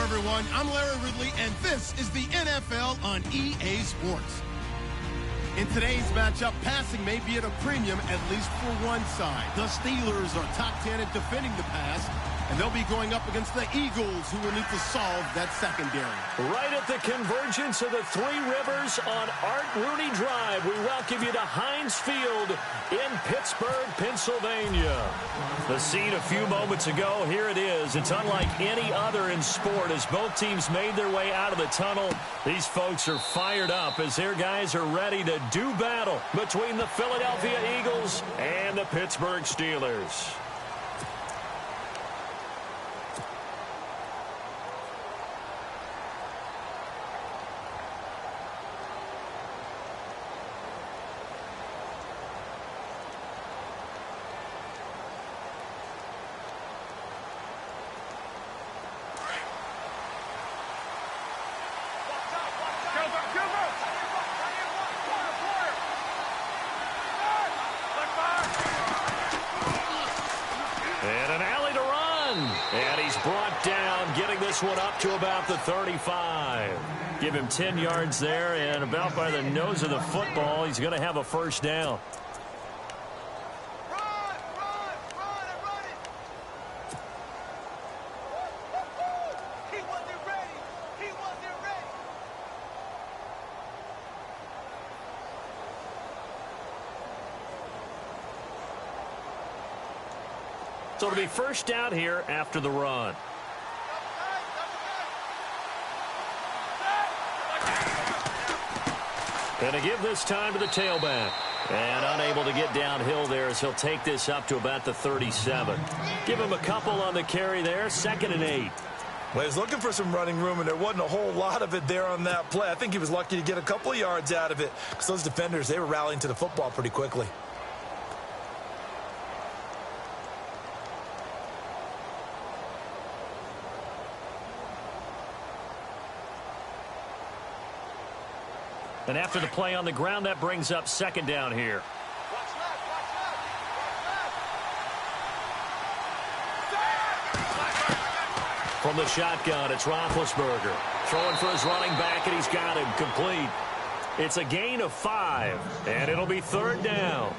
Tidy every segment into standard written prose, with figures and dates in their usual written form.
everyone. I'm Larry Ridley, and this is the NFL on EA Sports. In today's matchup, passing may be at a premium, at least for one side. The Steelers are top 10 at defending the pass, and they'll be going up against the Eagles, who will need to solve that secondary. Right at the convergence of the Three Rivers on Art Rooney Drive, we welcome you to Heinz Field in Pittsburgh, Pennsylvania. The scene a few moments ago, here it is. It's unlike any other in sport as both teams made their way out of the tunnel. These folks are fired up as their guys are ready to do battle between the Philadelphia Eagles and the Pittsburgh Steelers. And an alley to run. And he's brought down, getting this one up to about the 35. Give him 10 yards there, and about by the nose of the football, he's going to have a first down. So it'll be first down here after the run. Going to give this time to the tailback. And unable to get downhill there as he'll take this up to about the 37. Give him a couple on the carry there. 2nd and 8. Well, he was looking for some running room, and there wasn't a whole lot of it there on that play. I think he was lucky to get a couple of yards out of it because those defenders, they were rallying to the football pretty quickly. And after the play on the ground, that brings up 2nd down here. From the shotgun, it's Roethlisberger. Throwing for his running back, and he's got him complete. It's a gain of 5, and it'll be 3rd down.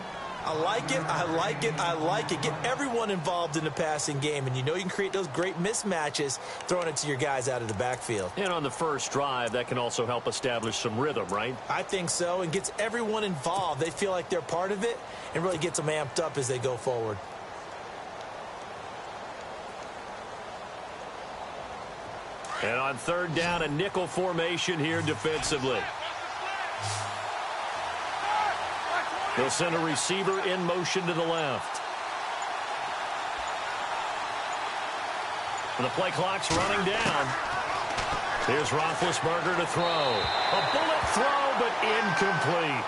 I like it, I like it, I like it. Get everyone involved in the passing game, and you know you can create those great mismatches throwing it to your guys out of the backfield. And on the first drive, that can also help establish some rhythm, right? I think so, and gets everyone involved. They feel like they're part of it, and really gets them amped up as they go forward. And on 3rd down, a nickel formation here defensively. They'll send a receiver in motion to the left. And the play clock's running down. Here's Roethlisberger to throw. A bullet throw, but incomplete.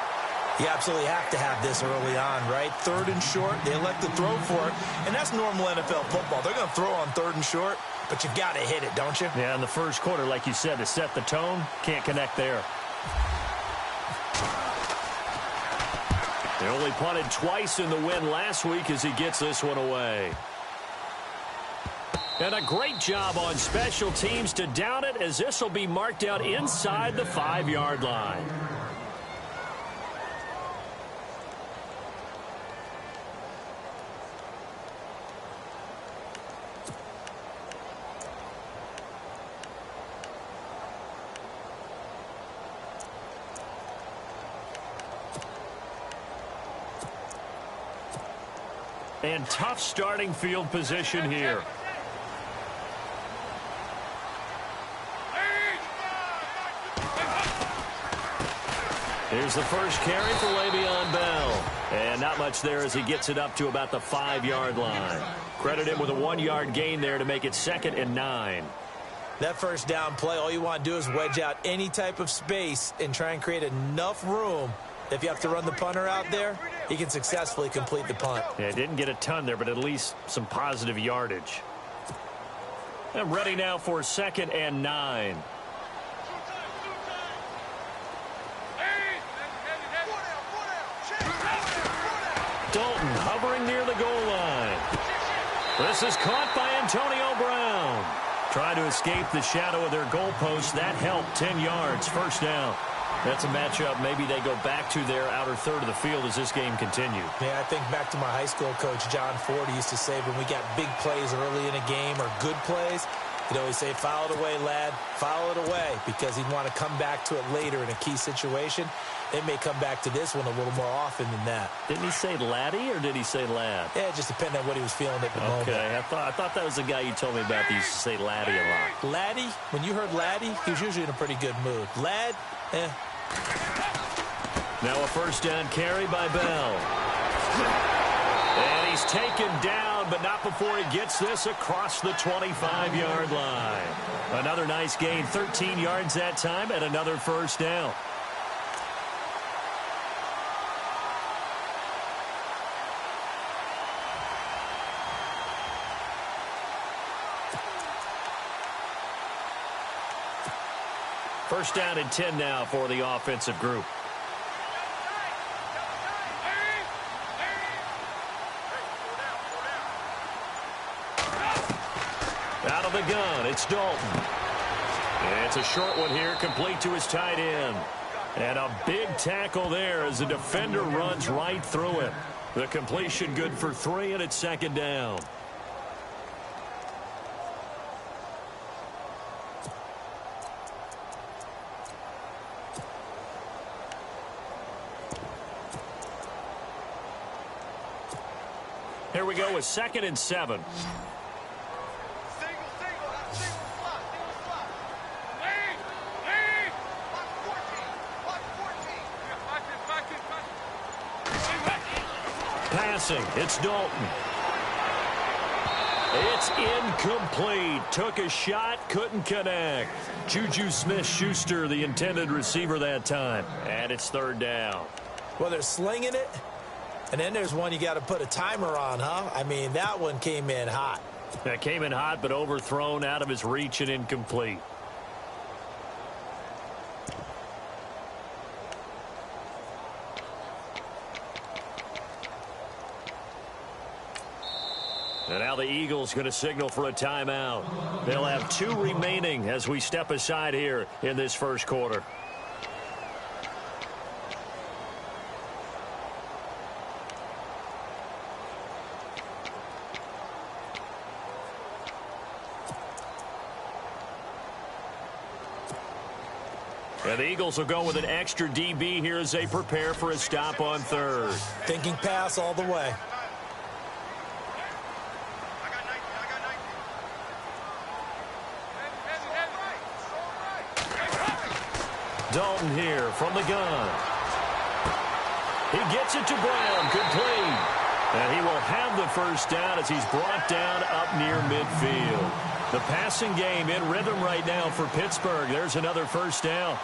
You absolutely have to have this early on, right? 3rd and short, they elect to throw for it, and that's normal NFL football. They're going to throw on 3rd and short, but you've got to hit it, don't you? Yeah, in the first quarter, like you said, to set the tone, can't connect there. They only punted twice in the win last week as he gets this one away. And a great job on special teams to down it as this will be marked out inside the 5-yard line. And tough starting field position here. Here's the first carry for Le'Veon Bell. And not much there as he gets it up to about the 5-yard line. Credit him with a 1-yard gain there to make it 2nd and 9. That first down play, all you want to do is wedge out any type of space and try and create enough room. If you have to run the punter out there, he can successfully complete the punt. Yeah, didn't get a ton there, but at least some positive yardage. And ready now for 2nd and 9. Dalton hovering near the goal line. This is caught by Antonio Brown. Trying to escape the shadow of their goalpost. That helped. 10 yards, first down. That's a matchup maybe they go back to their outer third of the field as this game continues. Yeah, I think back to my high school coach, John Ford. He used to say when we got big plays early in a game or good plays, he'd always say, foul it away, lad, foul it away, because he'd want to come back to it later in a key situation. They may come back to this one a little more often than that. Didn't he say laddie or did he say lad? Yeah, it just depended on what he was feeling at the moment. Okay, I thought that was the guy you told me about that used to say laddie a lot. Laddie, when you heard laddie, he was usually in a pretty good mood. Lad, Now a first down carry by Bell. And he's taken down, but not before he gets this across the 25-yard line. Another nice gain, 13 yards that time, and another first down. First down and 10 now for the offensive group. Out of the gun, it's Dalton. It's a short one here, complete to his tight end. And a big tackle there as the defender runs right through him. The completion good for 3, and it's second down. Here we go with 2nd and 7. Passing, it's Dalton. It's incomplete. Took a shot, couldn't connect. Juju Smith-Schuster, the intended receiver that time. And it's third down. Well, they're slinging it. And then there's one you got to put a timer on, huh? I mean, that one came in hot. That came in hot, but overthrown, out of his reach, and incomplete. And now the Eagles going to signal for a timeout. They'll have 2 remaining as we step aside here in this first quarter. And the Eagles will go with an extra DB here as they prepare for a stop on third. Thinking pass all the way. Dalton here from the gun. He gets it to Brown. Good play. And he will have the first down as he's brought down up near midfield. The passing game in rhythm right now for Pittsburgh. There's another first down.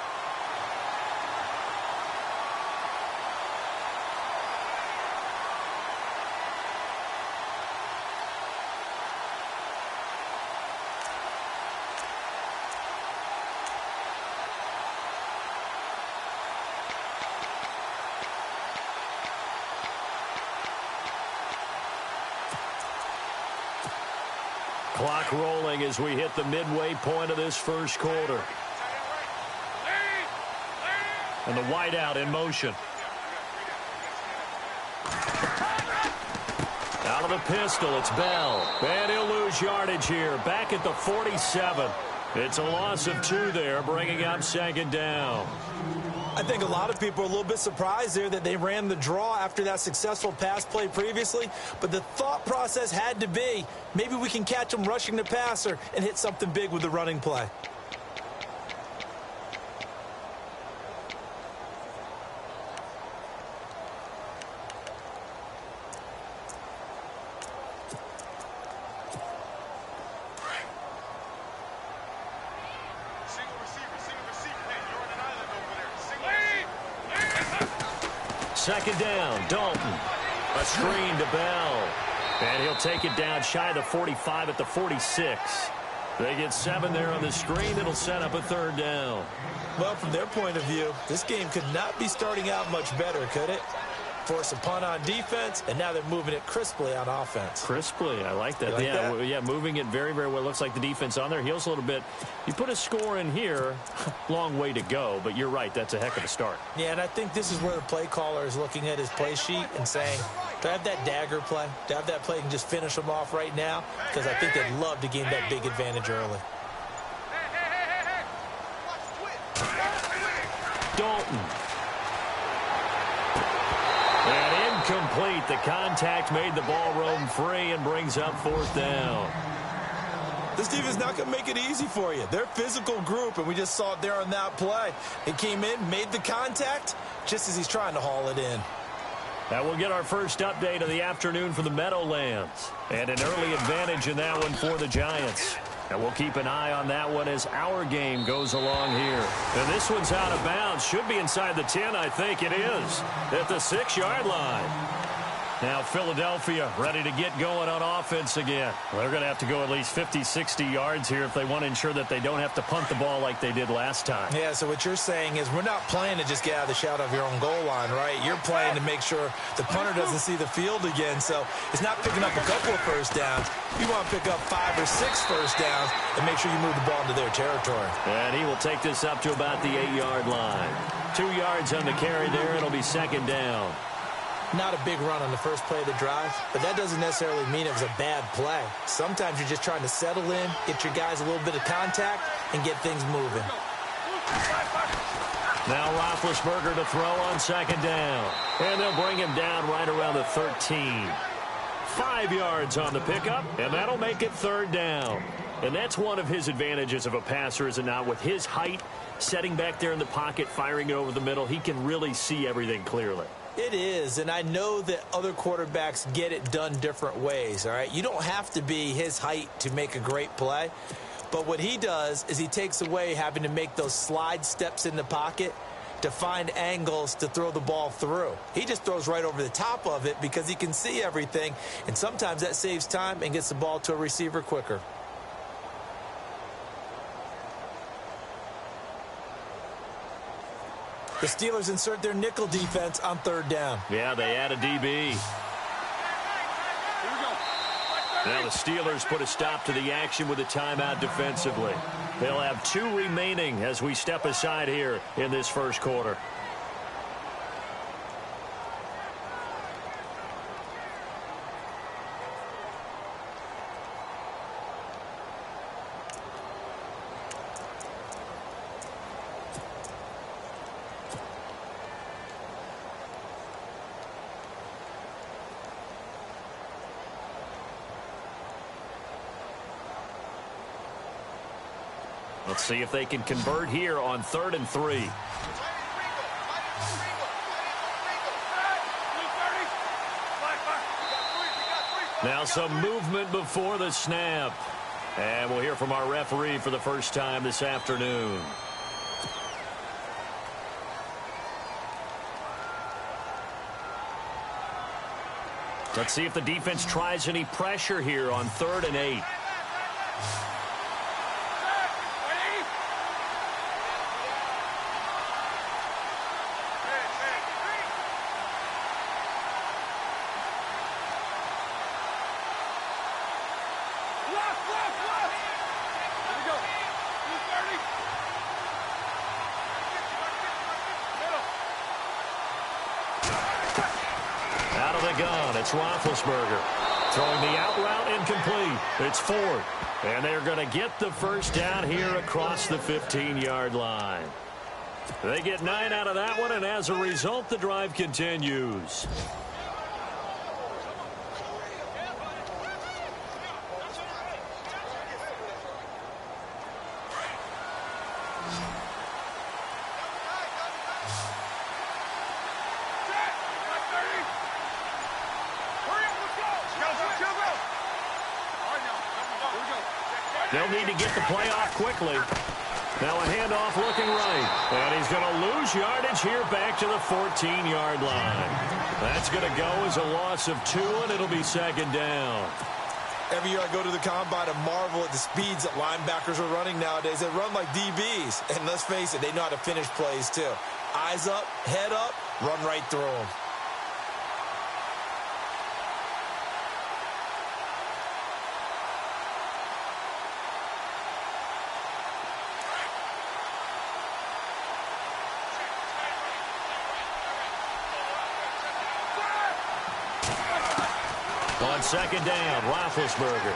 Clock rolling as we hit the midway point of this first quarter. And the wideout in motion. Out of the pistol, it's Bell. And he'll lose yardage here. Back at the 47. It's a loss of 2 there, bringing up second down. I think a lot of people are a little bit surprised there that they ran the draw after that successful pass play previously. But the thought process had to be, maybe we can catch them rushing the passer and hit something big with the running play. Second down, Dalton. A screen to Bell. And he'll take it down shy of the 45 at the 46. They get 7 there on the screen. It'll set up a third down. Well, from their point of view, this game could not be starting out much better, could it? force a punt on defense, and now they're moving it crisply on offense. Crisply, I like that. Yeah, moving it very, very well. Looks like the defense on their heels a little bit. You put a score in here, long way to go, but you're right, that's a heck of a start. Yeah, and I think this is where the play caller is looking at his play sheet and saying, do I have that dagger play? Do I have that play and just finish them off right now? Because I think they'd love to gain that big advantage early. Dalton. And incomplete. The contact made the ball roam free and brings up 4th down. This defense not going to make it easy for you. They're a physical group, and we just saw it there on that play. It came in, made the contact, just as he's trying to haul it in. Now we'll get our first update of the afternoon for the Meadowlands. And an early advantage in that one for the Giants. And we'll keep an eye on that one as our game goes along here. And this one's out of bounds. Should be inside the 10, I think it is. At the 6-yard line. Now Philadelphia ready to get going on offense again. They're going to have to go at least 50, 60 yards here if they want to ensure that they don't have to punt the ball like they did last time. Yeah, so what you're saying is we're not playing to just get out of the shadow of your own goal line, right? You're playing to make sure the punter doesn't see the field again. So it's not picking up a couple of first downs. You want to pick up 5 or 6 first downs and make sure you move the ball into their territory. And he will take this up to about the 8-yard line. 2 yards on the carry there. It'll be 2nd down. Not a big run on the first play of the drive, but that doesn't necessarily mean it was a bad play. Sometimes you're just trying to settle in, get your guys a little bit of contact, and get things moving. Now Roethlisberger to throw on 2nd down. And they'll bring him down right around the 13. 5 yards on the pickup, and that'll make it 3rd down. And that's one of his advantages of a passer, is it not? With his height, setting back there in the pocket, firing it over the middle, he can really see everything clearly. It is, and I know that other quarterbacks get it done different ways, all right? You don't have to be his height to make a great play, but what he does is he takes away having to make those slide steps in the pocket to find angles to throw the ball through. He just throws right over the top of it because he can see everything, and sometimes that saves time and gets the ball to a receiver quicker. The Steelers insert their nickel defense on 3rd down. Yeah, they add a DB. Now the Steelers put a stop to the action with a timeout defensively. They'll have 2 remaining as we step aside here in this first quarter. Let's see if they can convert here on 3rd and 3. Now some movement before the snap. And we'll hear from our referee for the first time this afternoon. Let's see if the defense tries any pressure here on 3rd and 8. It's Roethlisberger throwing the out route incomplete. It's Ford, and they're going to get the first down here across the 15-yard line. They get 9 out of that one, and as a result, the drive continues. They'll need to get the play off quickly. Now a handoff looking right. And he's going to lose yardage here back to the 14-yard line. That's going to go as a loss of 2, and it'll be 2nd down. Every year I go to the combine and marvel at the speeds that linebackers are running nowadays. They run like DBs. And let's face it, they know how to finish plays too. Eyes up, head up, run right through them. On second down, Roethlisberger.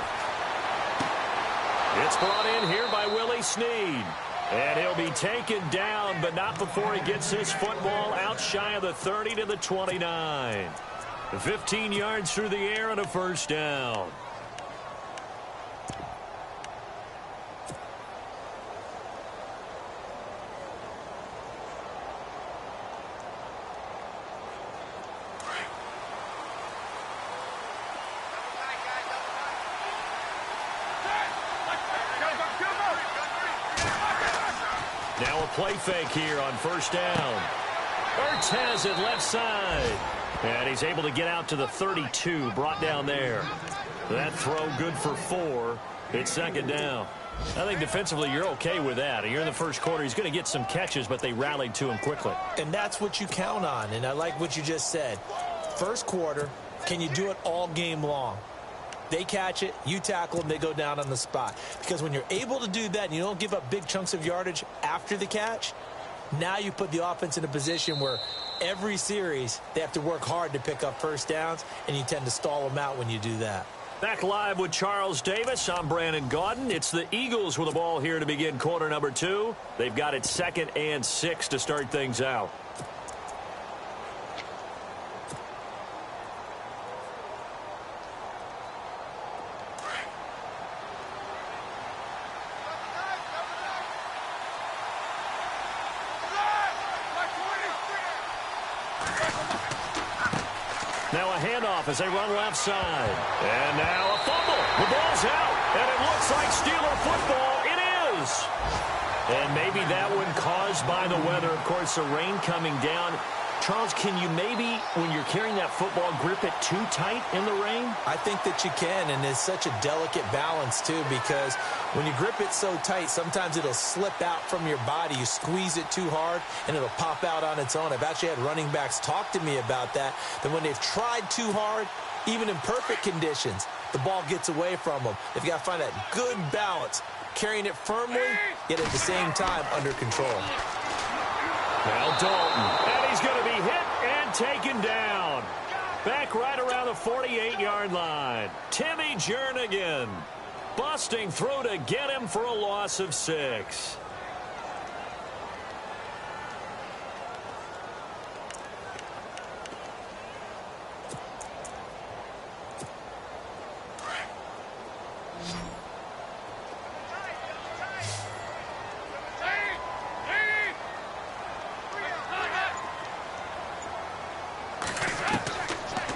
It's brought in here by Willie Snead. And he'll be taken down, but not before he gets his football out shy of the 30 to the 29. 15 yards through the air and a first down. Now a play fake here on first down. Ertz has it left side. And he's able to get out to the 32, brought down there. That throw good for 4. It's second down. I think defensively you're okay with that. You're in the first quarter. He's going to get some catches, but they rallied to him quickly. And that's what you count on, and I like what you just said. First quarter, can you do it all game long? They catch it, you tackle them, they go down on the spot. Because when you're able to do that and you don't give up big chunks of yardage after the catch, now you put the offense in a position where every series they have to work hard to pick up first downs, and you tend to stall them out when you do that. Back live with Charles Davis. I'm Brandon Gaudin. It's the Eagles with the ball here to begin quarter number 2. They've got it 2nd and 6 to start things out. Now a handoff as they run left side. And now a fumble. The ball's out. And it looks like Steeler football. It is. And maybe that one caused by the weather. Of course, the rain coming down. Charles, can you maybe, when you're carrying that football, grip it too tight in the rain? I think that you can, and it's such a delicate balance, too, because when you grip it so tight, sometimes it'll slip out from your body. You squeeze it too hard, and it'll pop out on its own. I've actually had running backs talk to me about that when they've tried too hard, even in perfect conditions, the ball gets away from them. They've got to find that good balance, carrying it firmly, yet at the same time under control. Now Dalton, and he's going to be hit and taken down. Back right around the 48-yard line. Timmy Jernigan busting through to get him for a loss of 6.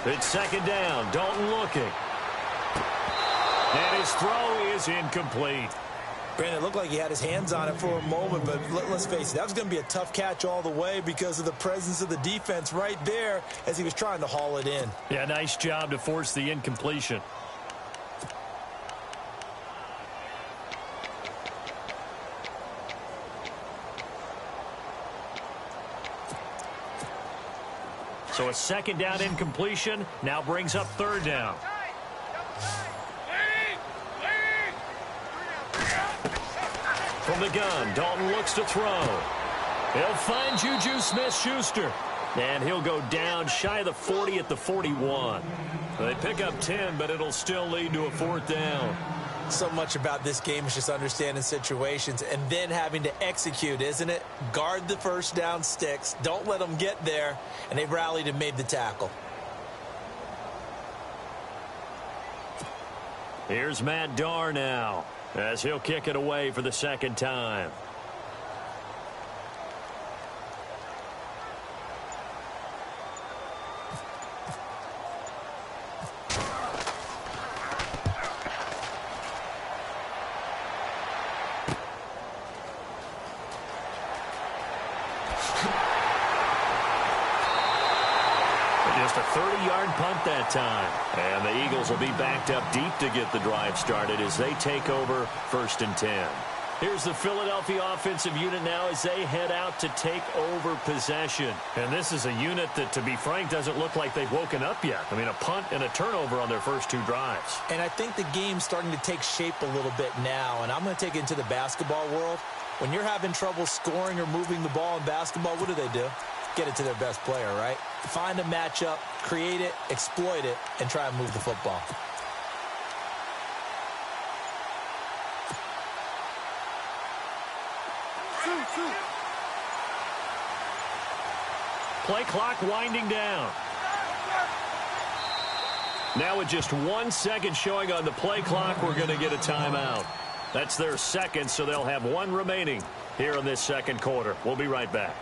It's second down. Dalton looking. And his throw is incomplete. Brandon, it looked like he had his hands on it for a moment, but let's face it, that was going to be a tough catch all the way because of the presence of the defense right there as he was trying to haul it in. Yeah, nice job to force the incompletion. So a second down incompletion now brings up third down. From the gun, Dalton looks to throw. He'll find Juju Smith-Schuster. And he'll go down shy of the 40 at the 41. They pick up 10, but it'll still lead to a fourth down. So much about this game is just understanding situations and then having to execute, isn't it? Guard the first down sticks. Don't let them get there. And they've rallied and made the tackle. Here's Matt Darr now as he'll kick it away for the second time. Just a 30-yard punt that time. And the Eagles will be backed up deep to get the drive started as they take over 1st and 10. Here's the Philadelphia offensive unit now as they head out to take over possession. And this is a unit that, to be frank, doesn't look like they've woken up yet. I mean, a punt and a turnover on their first 2 drives. And I think the game's starting to take shape a little bit now. And I'm going to take it into the basketball world. When you're having trouble scoring or moving the ball in basketball, what do? get it to their best player, right? Find a matchup, create it, exploit it, and try and move the football. Play clock winding down. Now with just 1 second showing on the play clock, we're going to get a timeout. That's their second, so they'll have 1 remaining here in this second quarter. We'll be right back.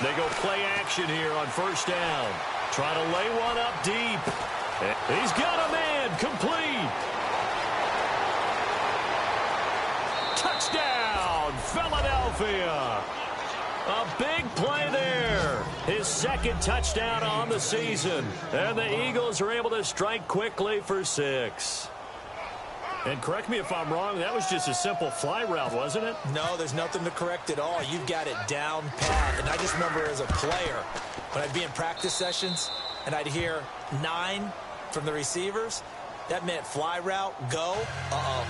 They go play action here on first down. Try to lay one up deep. He's got a man. Complete. Touchdown, Philadelphia. A big play there. His second touchdown on the season. And the Eagles are able to strike quickly for 6. And correct me if I'm wrong, that was just a simple fly route, wasn't it? No, there's nothing to correct at all. You've got it down pat. And I just remember as a player, when I'd be in practice sessions and I'd hear 9 from the receivers, that meant fly route, go.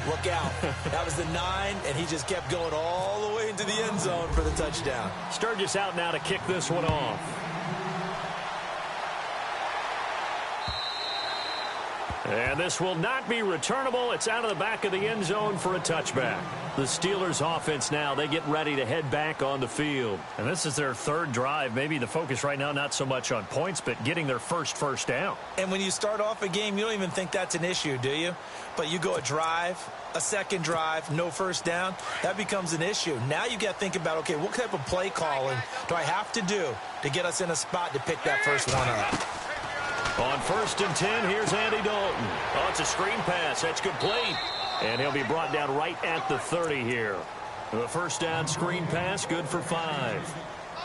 Look out. That was the 9, and he just kept going all the way into the end zone for the touchdown. Sturgis out now to kick this one off. And this will not be returnable. It's out of the back of the end zone for a touchback. The Steelers offense now, they get ready to head back on the field. And this is their 3rd drive. Maybe the focus right now not so much on points, but getting their first down. And when you start off a game, you don't even think that's an issue, do you? But you go a drive, a second drive, no first down, that becomes an issue. Now you got to think about, okay, what type of play calling do I have to do to get us in a spot to pick that first one up? On 1st and 10, here's Andy Dalton. Oh, it's a screen pass. That's complete. And he'll be brought down right at the 30 here. The first down screen pass, good for 5.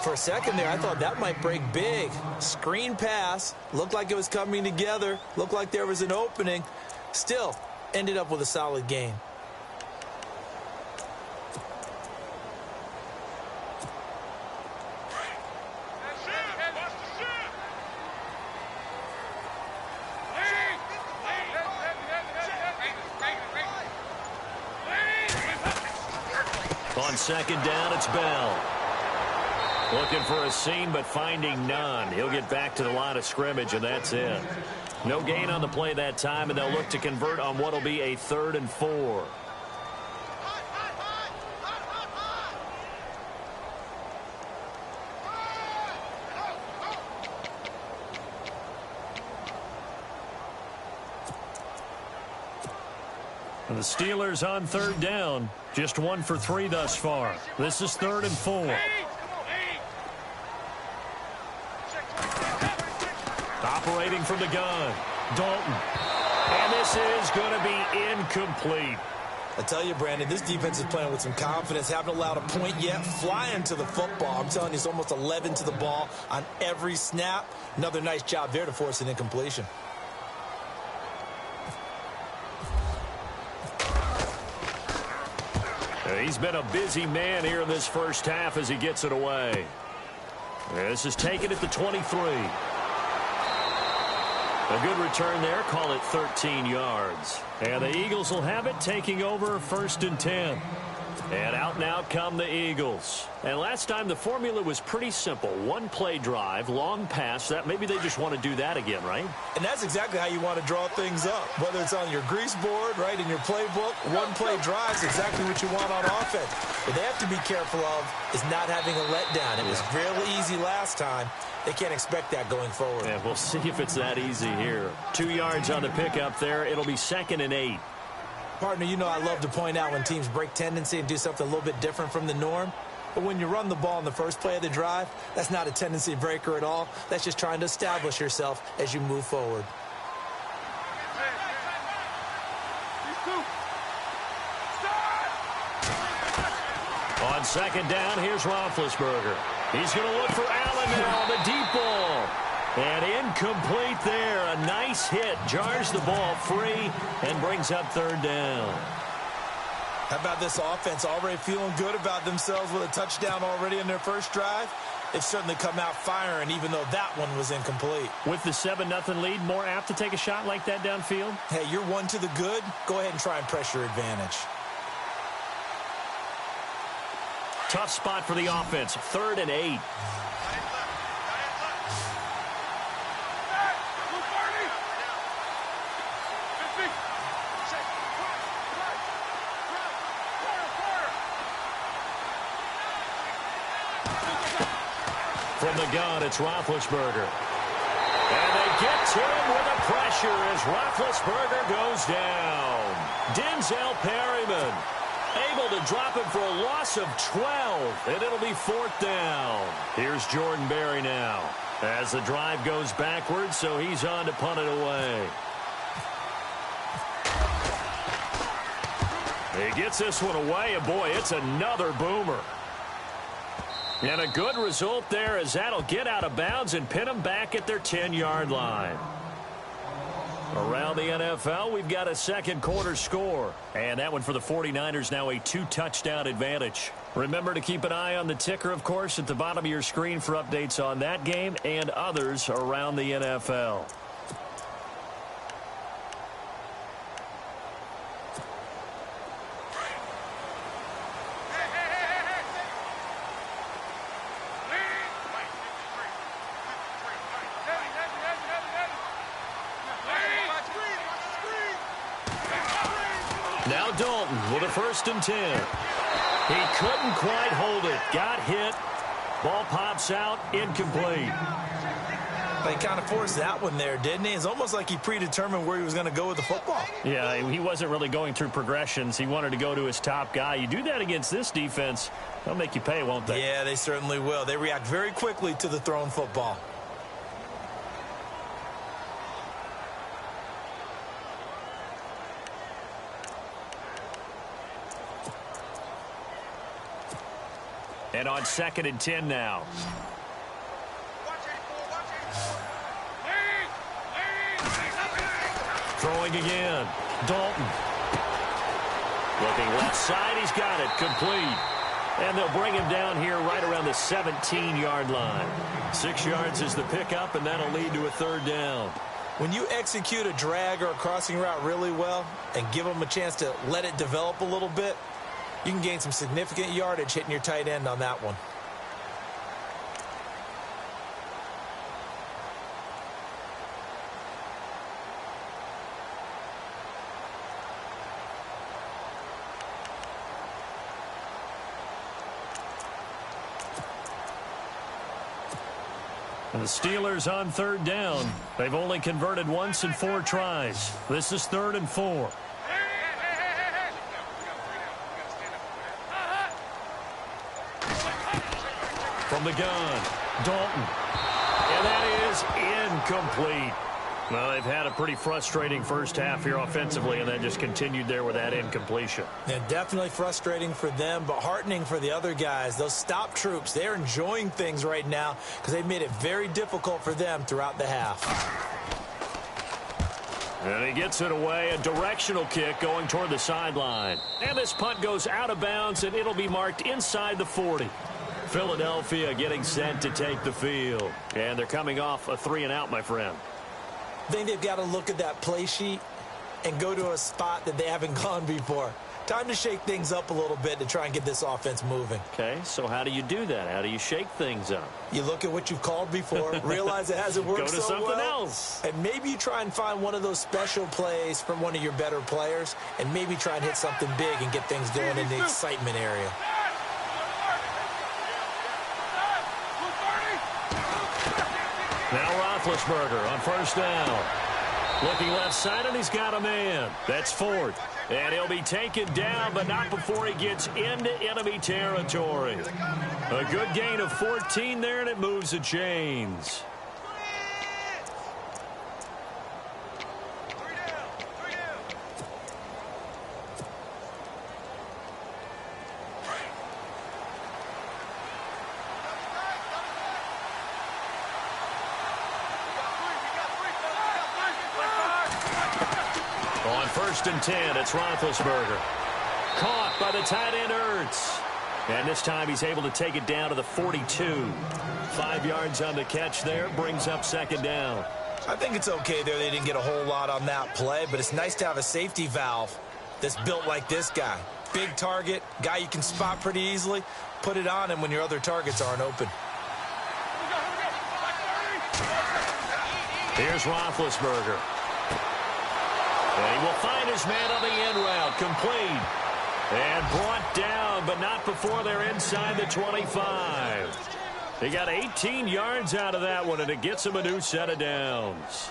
For a second there, I thought that might break big. Screen pass, looked like it was coming together, looked like there was an opening. Still, ended up with a solid gain. On 2nd down, it's Bell. Looking for a seam, but finding none. He'll get back to the line of scrimmage, and that's it. No gain on the play that time, and they'll look to convert on what will be a 3rd and 4. The Steelers on 3rd down. Just 1 for 3 thus far. This is 3rd and 4. Operating from the gun, Dalton. And this is going to be incomplete. I tell you, Brandon, this defense is playing with some confidence. Haven't allowed a point yet. Flying to the football. I'm telling you, it's almost 11 to the ball on every snap. Another nice job there to force an incompletion. He's been a busy man here in this first half as he gets it away. This is taken at the 23. A good return there. Call it 13 yards. And the Eagles will have it, taking over 1st and 10. And out now come the Eagles. And last time the formula was pretty simple. 1 play drive, long pass. That maybe they just want to do that again, right? And that's exactly how you want to draw things up. Whether it's on your grease board, right, in your playbook, 1 play drive is exactly what you want on offense. What they have to be careful of is not having a letdown. It was real easy last time. They can't expect that going forward. Yeah, we'll see if it's that easy here. 2 yards on the pickup there. It'll be 2nd and 8. Partner, you know I love to point out when teams break tendency and do something a little bit different from the norm. But when you run the ball in the first play of the drive, that's not a tendency breaker at all. That's just trying to establish yourself as you move forward. On 2nd down, here's Roethlisberger. He's going to look for Allen now, the deep ball. And incomplete there. A nice hit. Jars the ball free and brings up 3rd down. How about this offense already feeling good about themselves with a touchdown already in their first drive? they've certainly come out firing, even though that one was incomplete. With the 7-0 lead, more apt to take a shot like that downfield? Hey, you're one to the good. Go ahead and try and press your advantage. Tough spot for the offense. 3rd and 8. From the gun, it's Roethlisberger. And they get to him with the pressure as Roethlisberger goes down. Denzel Perryman able to drop him for a loss of 12, and it'll be 4th down. Here's Jordan Berry now as the drive goes backwards, so he's on to punt it away. He gets this one away, and boy, it's another boomer. And a good result there as that'll get out of bounds and pin them back at their 10-yard line. Around the NFL, we've got a second quarter score. And that one for the 49ers now a 2-touchdown advantage. Remember to keep an eye on the ticker, of course, at the bottom of your screen for updates on that game and others around the NFL. Now Dalton with a 1st and 10. He couldn't quite hold it. Got hit. Ball pops out. Incomplete. He kind of forced that one there, didn't he? It's almost like he predetermined where he was going to go with the football. Yeah, he wasn't really going through progressions. He wanted to go to his top guy. You do that against this defense, they'll make you pay, won't they? Yeah, they certainly will. They react very quickly to the thrown football. And on 2nd and 10 now. Throwing again. Dalton. Looking left side. He's got it. Complete. And they'll bring him down here right around the 17-yard line. 6 yards is the pickup, and that'll lead to a 3rd down. When you execute a drag or a crossing route really well and give them a chance to let it develop a little bit, you can gain some significant yardage hitting your tight end on that one. And the Steelers on 3rd down. They've only converted once in 4 tries. This is 3rd and 4. From the gun, Dalton. And that is incomplete. Well, they've had a pretty frustrating first half here offensively, and then just continued there with that incompletion. Yeah, definitely frustrating for them, but heartening for the other guys. Those stop troops, they're enjoying things right now because they've made it very difficult for them throughout the half. And he gets it away, a directional kick going toward the sideline. And this punt goes out of bounds, and it'll be marked inside the 40. Philadelphia getting set to take the field. And they're coming off a 3-and-out, my friend. I think they've got to look at that play sheet and go to a spot that they haven't gone before. Time to shake things up a little bit to try and get this offense moving. Okay, so how do you do that? How do you shake things up? You look at what you've called before, realize it hasn't worked so well. Go to something else. And maybe you try and find one of those special plays from one of your better players, and maybe try and hit something big and get things going in the excitement area. Now Roethlisberger on 1st down. Looking left side, and he's got a man. That's 4th. And he'll be taken down, but not before he gets into enemy territory. A good gain of 14 there, and it moves the chains. On 1st and 10, it's Roethlisberger. Caught by the tight end, Ertz. And this time he's able to take it down to the 42. 5 yards on the catch there, brings up second down. I think it's okay there. They didn't get a whole lot on that play, but it's nice to have a safety valve that's built like this guy. Big target, guy you can spot pretty easily. Put it on him when your other targets aren't open. Here's Roethlisberger. And he will find his man on the end route, complete. And brought down, but not before they're inside the 25. They got 18 yards out of that one, and it gets him a new set of downs.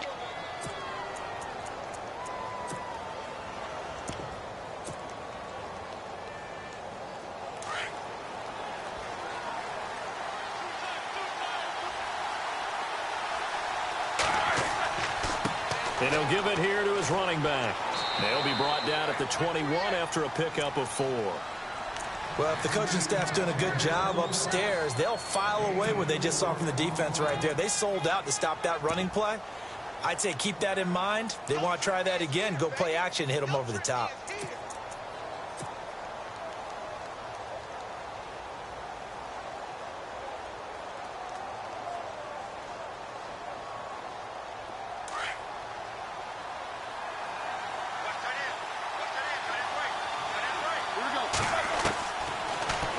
And he'll give it here to his running back. They'll be brought down at the 21 after a pickup of 4. Well, if the coaching staff's doing a good job upstairs, they'll file away what they just saw from the defense right there. They sold out to stop that running play. I'd say keep that in mind. They want to try that again. Go play action, hit them over the top.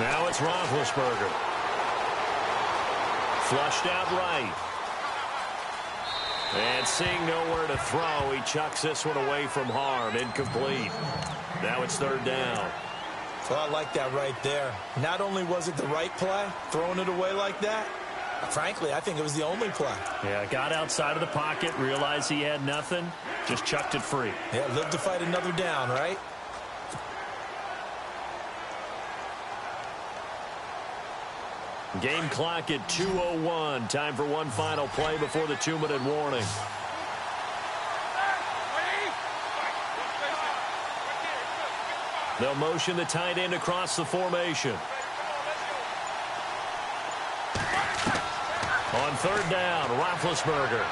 Now it's Roethlisberger. Flushed out right. And seeing nowhere to throw, he chucks this one away from harm. Incomplete. Now it's third down. Well, I like that right there. Not only was it the right play, throwing it away like that, frankly, I think it was the only play. Yeah, got outside of the pocket, realized he had nothing, just chucked it free. Yeah, live to fight another down, right? Game clock at 2:01. Time for one final play before the 2-minute warning. They'll motion the tight end across the formation. On third down, Roethlisberger.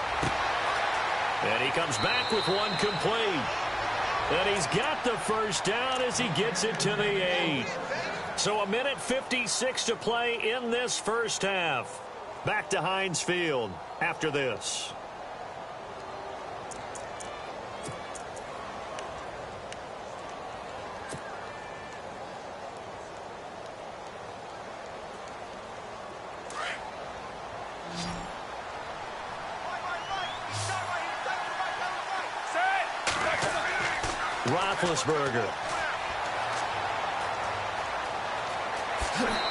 And he comes back with one complete. And he's got the first down as he gets it to the 8. So 1:56 to play in this first half. Back to Heinz Field after this. Roethlisberger.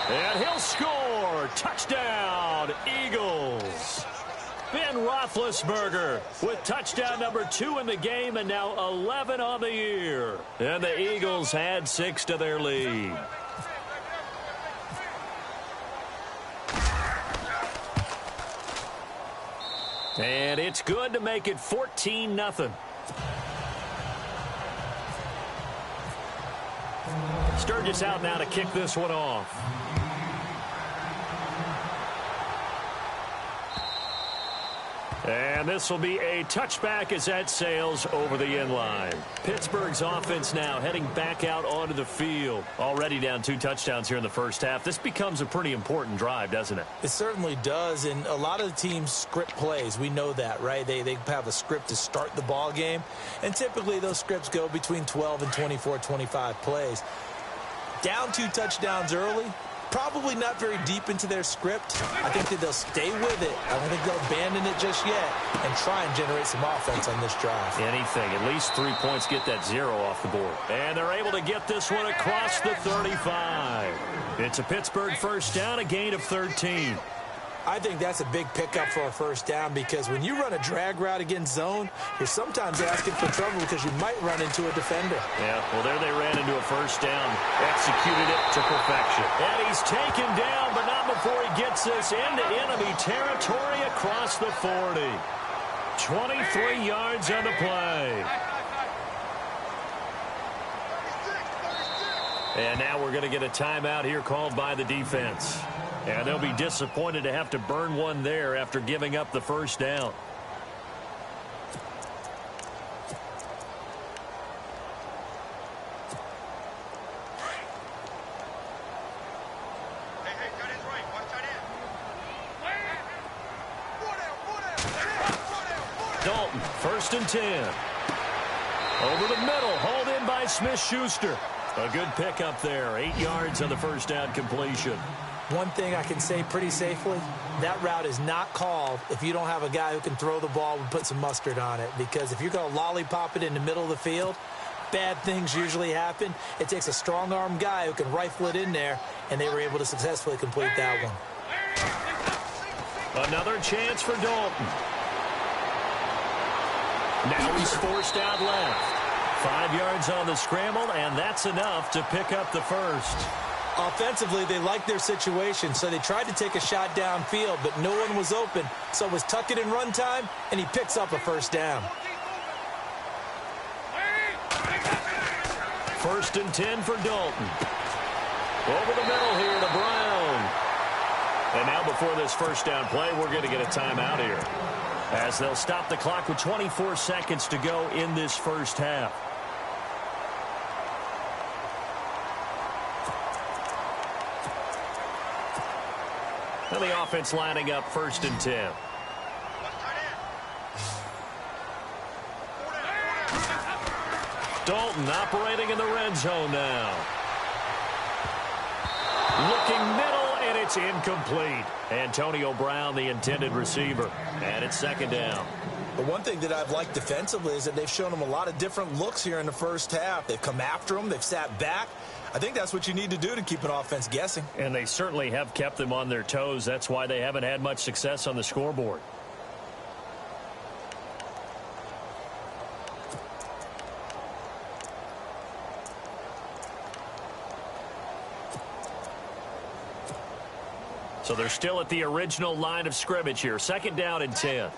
And he'll score. Touchdown, Eagles. Ben Roethlisberger with touchdown number 2 in the game and now 11 on the year. And the Eagles add 6 to their lead. And it's good to make it 14-0. Sturgis out now to kick this one off. And this will be a touchback as that sails over the end line. Pittsburgh's offense now heading back out onto the field. Already down 2 touchdowns here in the first half. This becomes a pretty important drive, doesn't it? It certainly does, and a lot of the teams script plays. We know that, right? They have a script to start the ball game, and typically those scripts go between 12 and 24, 25 plays. Down 2 touchdowns early, probably not very deep into their script. I think that they'll stay with it. I don't think they'll abandon it just yet and try and generate some offense on this drive. Anything. At least 3 points, get that 0 off the board. And they're able to get this one across the 35. It's a Pittsburgh first down, a gain of 13. I think that's a big pickup for a first down because when you run a drag route against zone, you're sometimes asking for trouble because you might run into a defender. Yeah, well, there they ran into a first down. Executed it to perfection. And he's taken down, but not before he gets this into enemy territory across the 40. 23 yards on the play. And now we're going to get a timeout here called by the defense. And they'll be disappointed to have to burn one there after giving up the first down. Dalton, 1st and 10. Over the middle, hauled in by Smith-Schuster. A good pickup there, 8 yards on the first down completion. One thing I can say pretty safely, that route is not called if you don't have a guy who can throw the ball and put some mustard on it. Because if you're going to lollipop it in the middle of the field, bad things usually happen. It takes a strong-arm guy who can rifle it in there, and they were able to successfully complete that one. Another chance for Dalton. Now he's forced out left. 5 yards on the scramble, and that's enough to pick up the first. Offensively, they liked their situation, so they tried to take a shot downfield, but no one was open. So it was tuck it in run time, and he picks up a first down. 1st and 10 for Dalton. Over the middle here to Brown. And now before this first down play, we're going to get a timeout here, as they'll stop the clock with 24 seconds to go in this first half. And the offense lining up 1st and 10. Dalton operating in the red zone now. Looking middle, and it's incomplete. Antonio Brown, the intended receiver. And it's 2nd down. But one thing that I've liked defensively is that they've shown him a lot of different looks here in the first half. They've come after him. They've sat back. I think that's what you need to do to keep an offense guessing. And they certainly have kept them on their toes. That's why they haven't had much success on the scoreboard. So they're still at the original line of scrimmage here. 2nd down and 10.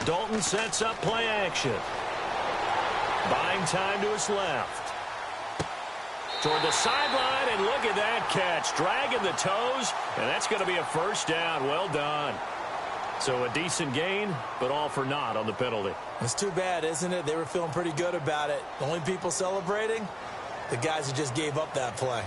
Dalton sets up play action. Buying time to his left. Toward the sideline, and look at that catch. Dragging the toes, and that's going to be a first down. Well done. So a decent gain, but all for naught on the penalty. It's too bad, isn't it? They were feeling pretty good about it. The only people celebrating, the guys who just gave up that play.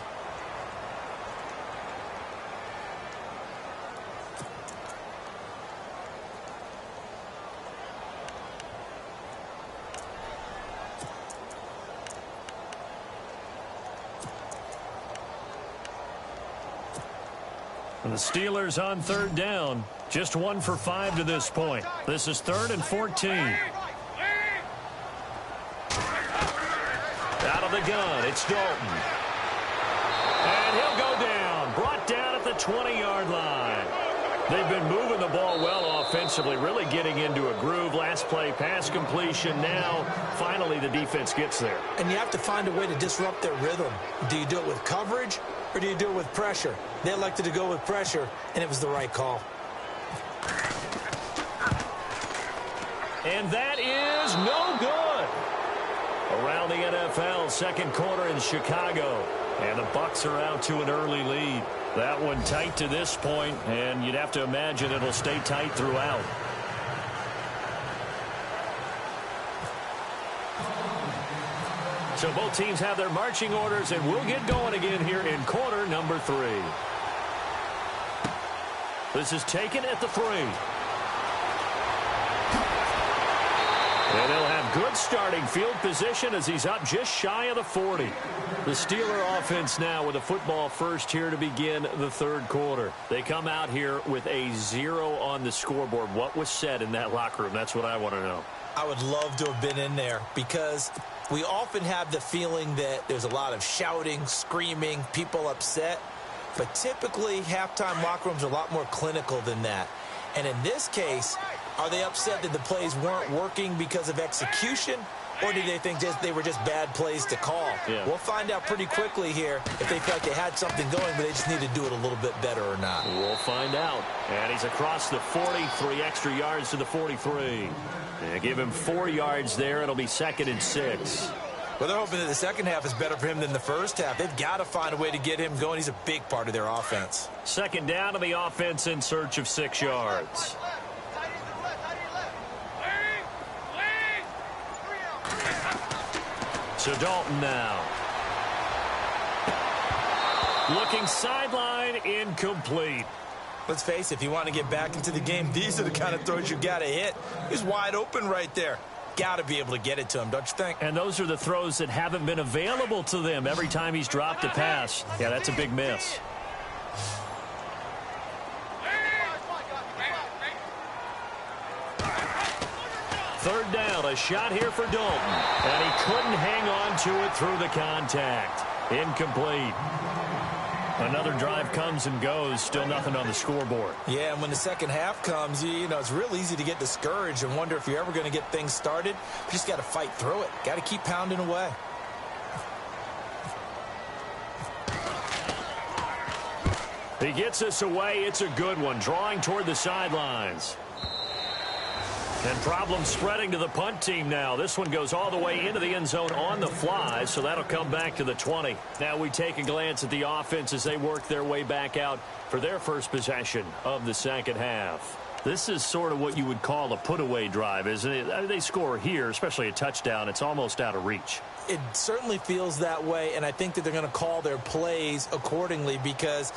And the Steelers on 3rd down. Just 1 for 5 to this point. This is 3rd and 14. Out of the gun, it's Dalton. And he'll go down. Brought down at the 20-yard line. They've been moving the ball well offensively, really getting into a groove. Last play, pass completion. Now, finally, the defense gets there. And you have to find a way to disrupt their rhythm. Do you do it with coverage, or do you do it with pressure? They elected to go with pressure, and it was the right call. And that is no good. Around the NFL, 2nd quarter in Chicago. And the Bucs are out to an early lead. That one tight to this point, and you'd have to imagine it'll stay tight throughout. So both teams have their marching orders, and we'll get going again here in quarter number 3. This is taken at the 3. And they'll have good starting field position as he's up just shy of the 40. The Steeler offense now with a football first here to begin the 3rd quarter. They come out here with a 0 on the scoreboard. What was said in that locker room? That's what I want to know. I would love to have been in there, because we often have the feeling that there's a lot of shouting, screaming, people upset. But typically, halftime locker rooms are a lot more clinical than that. And in this case, are they upset that the plays weren't working because of execution? Or do they think they were just bad plays to call? Yeah. We'll find out pretty quickly here if they feel like they had something going, but they just need to do it a little bit better or not. We'll find out. And he's across the 40, 3 extra yards to the 43. They give him 4 yards there. It'll be 2nd and 6. Well, they're hoping that the second half is better for him than the first half. They've got to find a way to get him going. He's a big part of their offense. 2nd down to the offense in search of 6 yards. So Dalton now. Looking sideline, incomplete. Let's face it, if you want to get back into the game, these are the kind of throws you got to hit. He's wide open right there. Got to be able to get it to him, don't you think? And those are the throws that haven't been available to them every time he's dropped a pass. Yeah, that's a big miss. Third down, a shot here for Dalton. And he couldn't hang on to it through the contact. Incomplete. Another drive comes and goes, still nothing on the scoreboard. Yeah, and when the second half comes, you know, it's real easy to get discouraged and wonder if you're ever going to get things started. You just got to fight through it. Got to keep pounding away. He gets us away. It's a good one, drawing toward the sidelines. And problems spreading to the punt team now. This one goes all the way into the end zone on the fly, so that'll come back to the 20. Now we take a glance at the offense as they work their way back out for their first possession of the second half. This is sort of what you would call a put-away drive, isn't it? They score here, especially a touchdown. It's almost out of reach. It certainly feels that way, and I think that they're going to call their plays accordingly because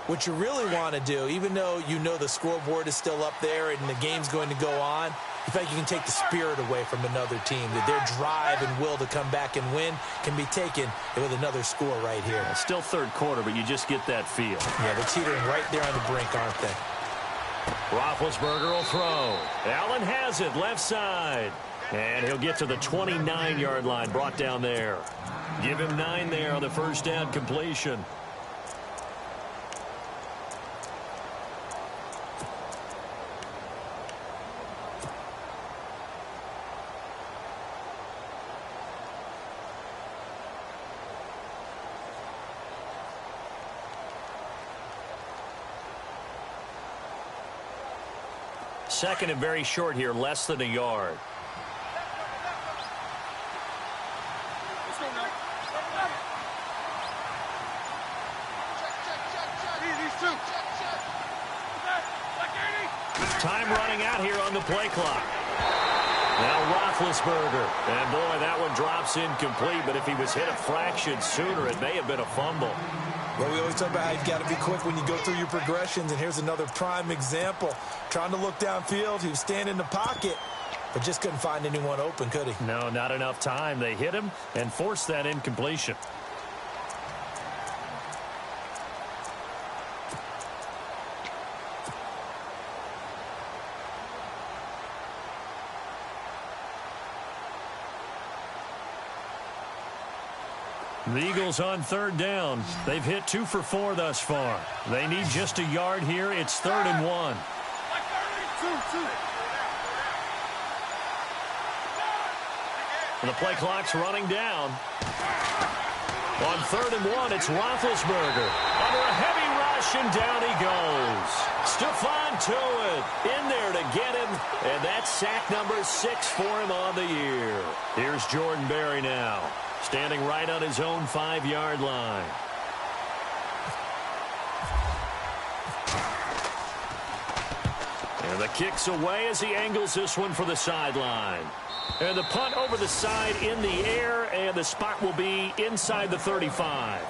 what you really want to do, even though you know the scoreboard is still up there and the game's going to go on, you feel like you can take the spirit away from another team, that their drive and will to come back and win can be taken with another score right here. It's still third quarter, but you just get that feel. Yeah, they're teetering right there on the brink, aren't they? Roethlisberger will throw. Allen has it, left side. And he'll get to the 29-yard line, brought down there. Give him 9 there on the first down completion. Second and very short here, less than a yard. Time running out here on the play clock. Now Roethlisberger. And boy, that one drops incomplete, but if he was hit a fraction sooner, it may have been a fumble. Well, we always talk about how you've got to be quick when you go through your progressions, and here's another prime example. Trying to look downfield, he was standing in the pocket, but just couldn't find anyone open, could he? No, not enough time. They hit him and forced that incompletion. The Eagles on third down. They've hit 2 for 4 thus far. They need just a yard here. It's 3rd and 1. And the play clock's running down. On 3rd and 1, it's Roethlisberger. Under a heavy rush, and down he goes. Stephon Tuitt in there to get him, and that's sack number 6 for him on the year. Here's Jordan Berry now, standing right on his own 5-yard line. And the kick's away as he angles this one for the sideline. And the punt over the side in the air, and the spot will be inside the 35.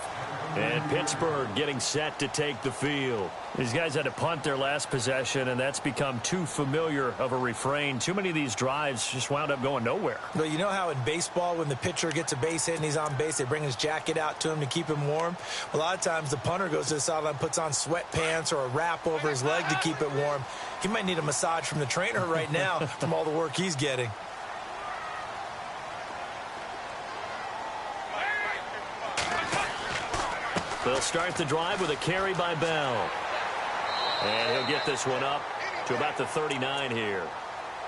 And Pittsburgh getting set to take the field. These guys had to punt their last possession, and that's become too familiar of a refrain. Too many of these drives just wound up going nowhere. Well, you know how in baseball when the pitcher gets a base hit and he's on base, they bring his jacket out to him to keep him warm? A lot of times the punter goes to the sideline, puts on sweatpants or a wrap over his leg to keep it warm. He might need a massage from the trainer right now from all the work he's getting. They'll start the drive with a carry by Bell. And he'll get this one up to about the 39 here.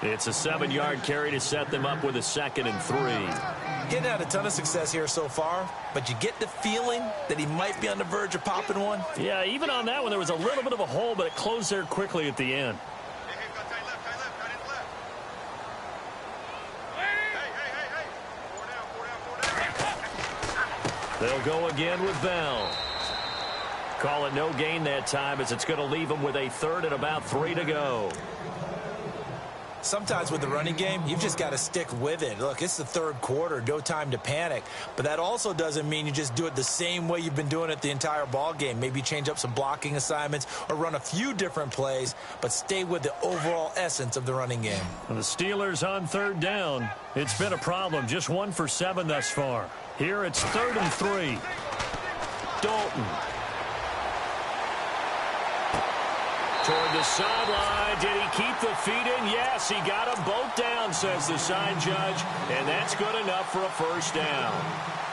It's a 7-yard carry to set them up with a 2nd and 3. Getting had a ton of success here so far, but you get the feeling that he might be on the verge of popping one. Yeah, even on that one, there was a little bit of a hole, but it closed there quickly at the end. They'll go again with Bell. Call it no gain. gain that time as it's going to leave them with a third and about 3 to go. Sometimes with the running game, you've just got to stick with it. Look, it's the third quarter, no time to panic. But that also doesn't mean you just do it the same way you've been doing it the entire ball game. Maybe change up some blocking assignments or run a few different plays, but stay with the overall essence of the running game. And the Steelers on third down. It's been a problem. Just 1 for 7 thus far. Here it's 3rd and 3. Dalton. Toward the sideline. Did he keep the feet in? Yes, he got them both down, says the side judge. And that's good enough for a first down.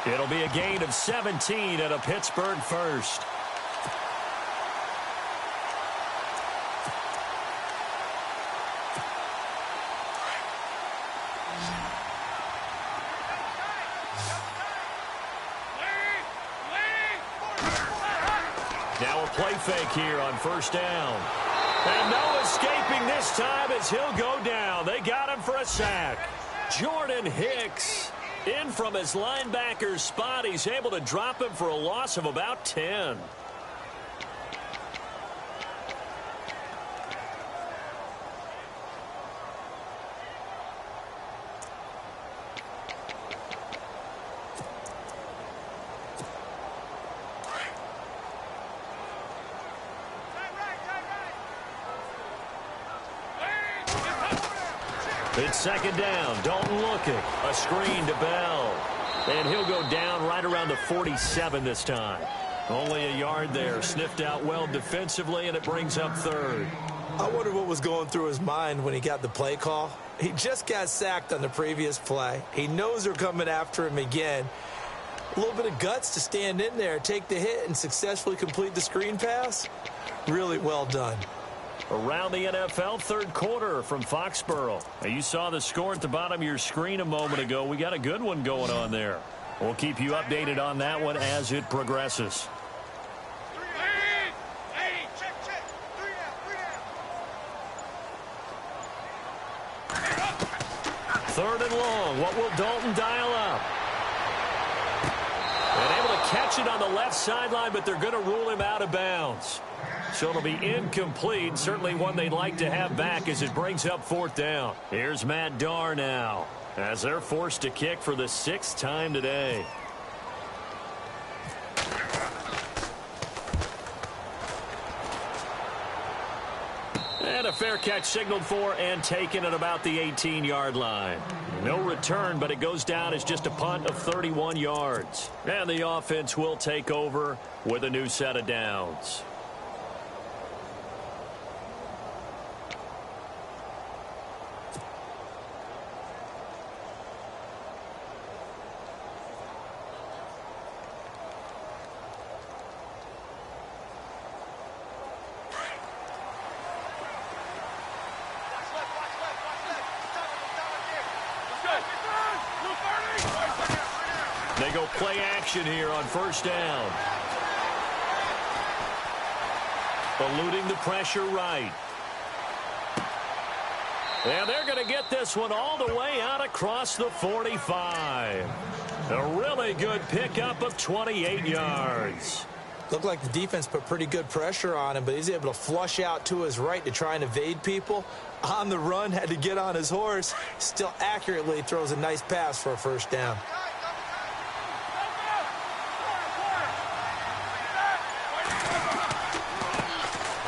It'll be a gain of 17 and a Pittsburgh first. Now a play fake here on first down. And no escaping this time as he'll go down. They got him for a sack. Jordan Hicks in from his linebacker's spot. He's able to drop him for a loss of about 10. It's 2nd down. Dalton looking. A screen to Bell. And he'll go down right around the 47 this time. Only a yard there. Sniffed out well defensively, and it brings up 3rd. I wonder what was going through his mind when he got the play call. He just got sacked on the previous play. He knows they're coming after him again. A little bit of guts to stand in there, take the hit, and successfully complete the screen pass. Really well done. Around the NFL, 3rd quarter from Foxborough. Now, you saw the score at the bottom of your screen a moment ago. We got a good one going on there. We'll keep you updated on that one as it progresses. 3rd and long. What will Dalton dial up? And able to catch it on the left sideline, but they're going to rule him out of bounds. So it'll be incomplete. Certainly one they'd like to have back as it brings up 4th down. Here's Matt Darr now as they're forced to kick for the 6th time today. And a fair catch signaled for and taken at about the 18-yard line. No return, but it goes down as just a punt of 31 yards. And the offense will take over with a new set of downs. They go play action here on 1st down. Eluding the pressure right. And they're going to get this one all the way out across the 45. A really good pickup of 28 yards. Looked like the defense put pretty good pressure on him, but he's able to flush out to his right to try and evade people. On the run, had to get on his horse. Still accurately throws a nice pass for a 1st down.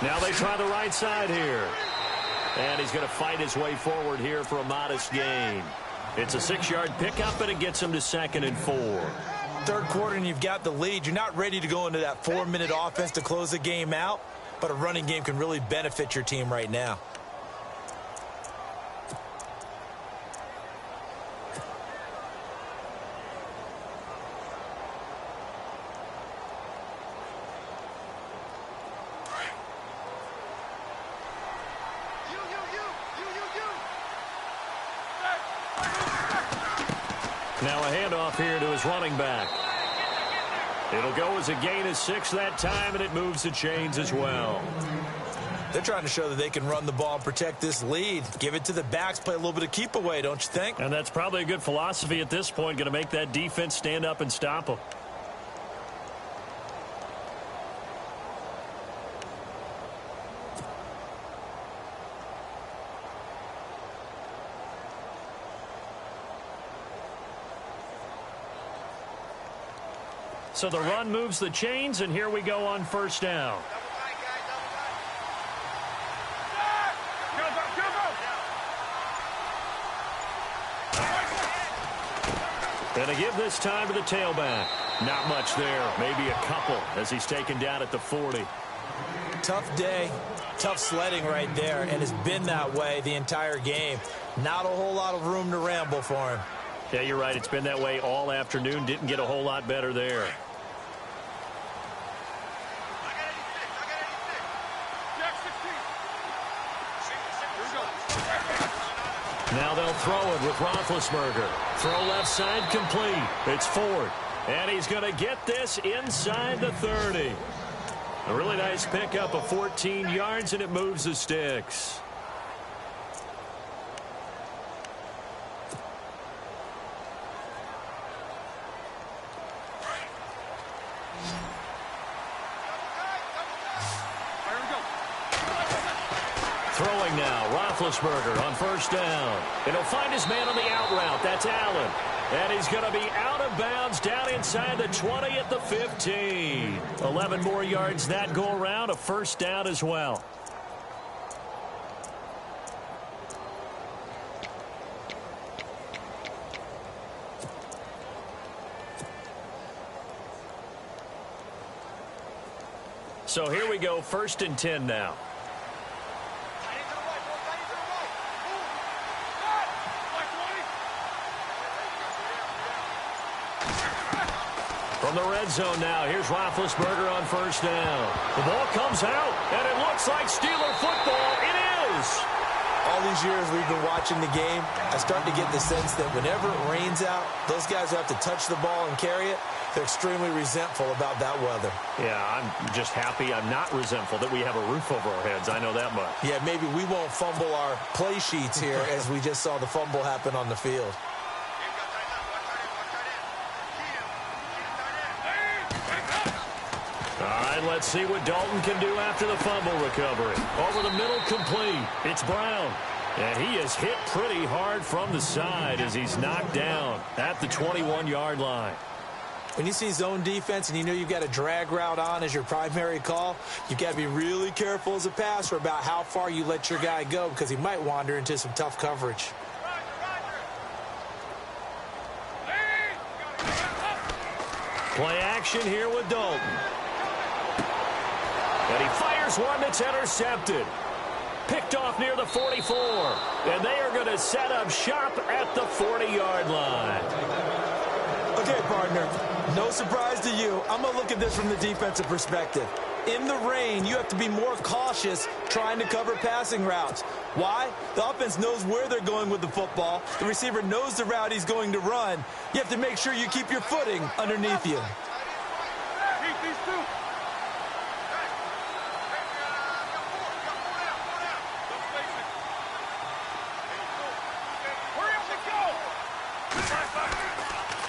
Now they try the right side here. And he's going to fight his way forward here for a modest gain. It's a 6-yard pickup, and it gets him to 2nd and 4. 3rd quarter, and you've got the lead. You're not ready to go into that 4-minute offense to close the game out, but a running game can really benefit your team right now. Now a handoff here to his running back. It'll go as a gain of 6 that time, and it moves the chains as well. They're trying to show that they can run the ball and protect this lead. Give it to the backs, play a little bit of keep away, don't you think? And that's probably a good philosophy at this point, going to make that defense stand up and stop them. So the run moves the chains, and here we go on first down. And to give this time to the tailback. Not much there. Maybe a couple as he's taken down at the 40. Tough day. Tough sledding right there, and it's been that way the entire game. Not a whole lot of room to ramble for him. Yeah, you're right. It's been that way all afternoon. Didn't get a whole lot better there. Now they'll throw it with Roethlisberger. Throw left side complete. It's Ford. And he's going to get this inside the 30. A really nice pickup of 14 yards, and it moves the sticks. Throwing now, Roethlisberger on first down. And he'll find his man on the out route. That's Allen. And he's going to be out of bounds down inside the 20 at the 15. 11 more yards that go around, a first down as well. So here we go, 1st and 10 now. From the red zone now, here's Roethlisberger on first down. The ball comes out, and it looks like Steeler football. It is! All these years we've been watching the game, I start to get the sense that whenever it rains out, those guys who have to touch the ball and carry it, they're extremely resentful about that weather. Yeah, I'm just happy I'm not resentful that we have a roof over our heads. I know that much. Yeah, maybe we won't fumble our play sheets here as we just saw the fumble happen on the field. All right, let's see what Dalton can do after the fumble recovery. Over the middle, complete. It's Brown. And he is hit pretty hard from the side as he's knocked down at the 21-yard line. When you see zone defense and you know you've got a drag route on as your primary call, you've got to be really careful as a passer about how far you let your guy go because he might wander into some tough coverage. Play action here with Dalton. And he fires one that's intercepted. Picked off near the 44. And they are going to set up shop at the 40-yard line. Okay, partner, no surprise to you. I'm going to look at this from the defensive perspective. In the rain, you have to be more cautious trying to cover passing routes. Why? The offense knows where they're going with the football. The receiver knows the route he's going to run. You have to make sure you keep your footing underneath you.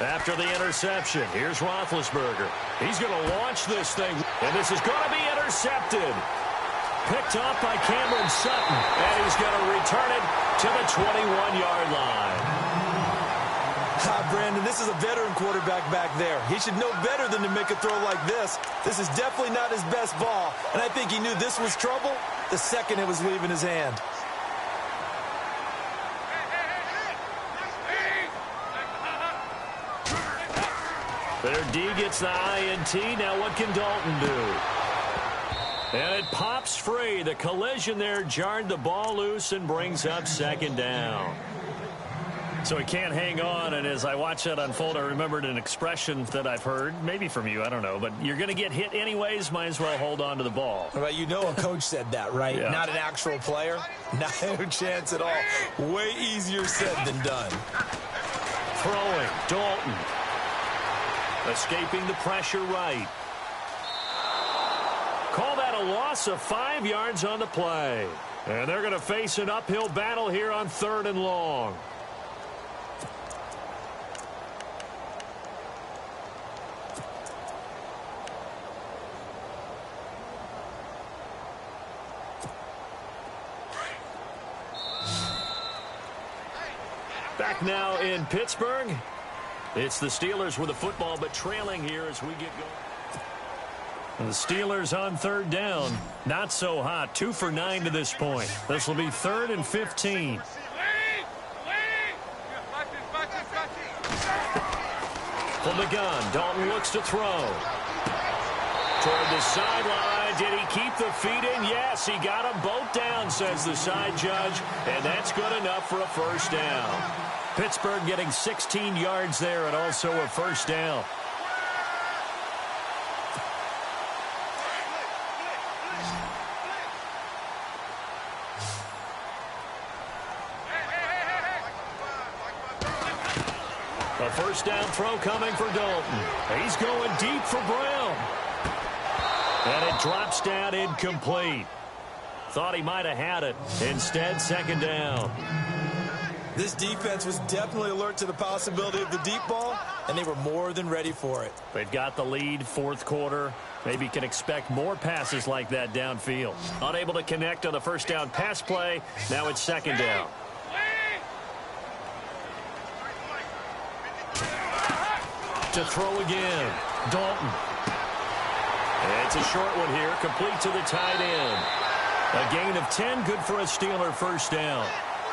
After the interception, here's Roethlisberger. He's going to launch this thing, and this is going to be intercepted. Picked up by Cameron Sutton, and he's going to return it to the 21-yard line. Brandon, this is a veteran quarterback back there. He should know better than to make a throw like this. This is definitely not his best ball, and I think he knew this was trouble the second it was leaving his hand. Their D gets the INT. Now what can Dalton do? And it pops free. The collision there jarred the ball loose and brings up 2nd down. So he can't hang on, and as I watch that unfold, I remembered an expression that I've heard, maybe from you, I don't know, but you're going to get hit anyways, might as well hold on to the ball. Well, you know a coach said that, right? Yeah. Not an actual player. No chance at all. Way easier said than done. Throwing, Dalton. Escaping the pressure right. Call that a loss of 5 yards on the play. And they're going to face an uphill battle here on 3rd and long. Back now in Pittsburgh. It's the Steelers with the football, but trailing here as we get going. The Steelers on third down. Not so hot. 2 for 9 to this point. This will be 3rd and 15. From the gun, Dalton looks to throw. Toward the sideline. Did he keep the feet in? Yes, he got them both down, says the side judge. And that's good enough for a first down. Pittsburgh getting 16 yards there and also a first down. A first down throw coming for Dalton. He's going deep for Brown. And it drops down incomplete. Thought he might have had it. Instead, second down. This defense was definitely alert to the possibility of the deep ball, and they were more than ready for it. They've got the lead, fourth quarter. Maybe can expect more passes like that downfield. Unable to connect on the first down pass play. Now it's second down. To throw again. Dalton. It's a short one here, complete to the tight end. A gain of 10, good for a Steeler first down.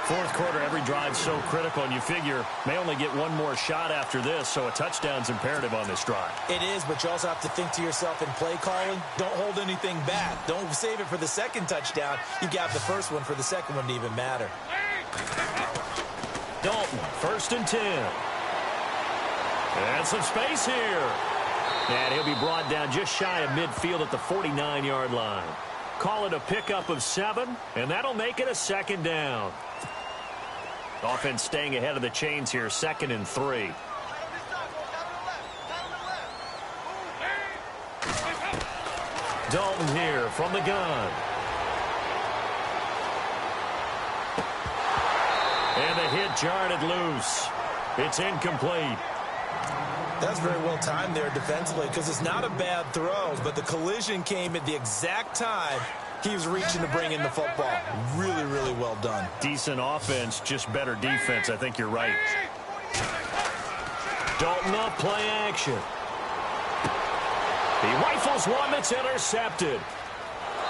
Fourth quarter, every drive's so critical, and you figure may only get one more shot after this, so a touchdown's imperative on this drive. It is, but you also have to think to yourself in play calling, don't hold anything back. Don't save it for the second touchdown. You got the first one for the second one to even matter. Dalton, 1st and 10. And some space here. And he'll be brought down just shy of midfield at the 49-yard line. Call it a pickup of 7, and that'll make it a second down. Offense staying ahead of the chains here, 2nd and 3. Dalton here from the gun. And the hit jarred it loose. It's incomplete. That's very well timed there defensively because it's not a bad throw, but the collision came at the exact time he was reaching to bring in the football. Really, really well done. Decent offense, just better defense. I think you're right. Dalton up, play action. He rifles one that's intercepted.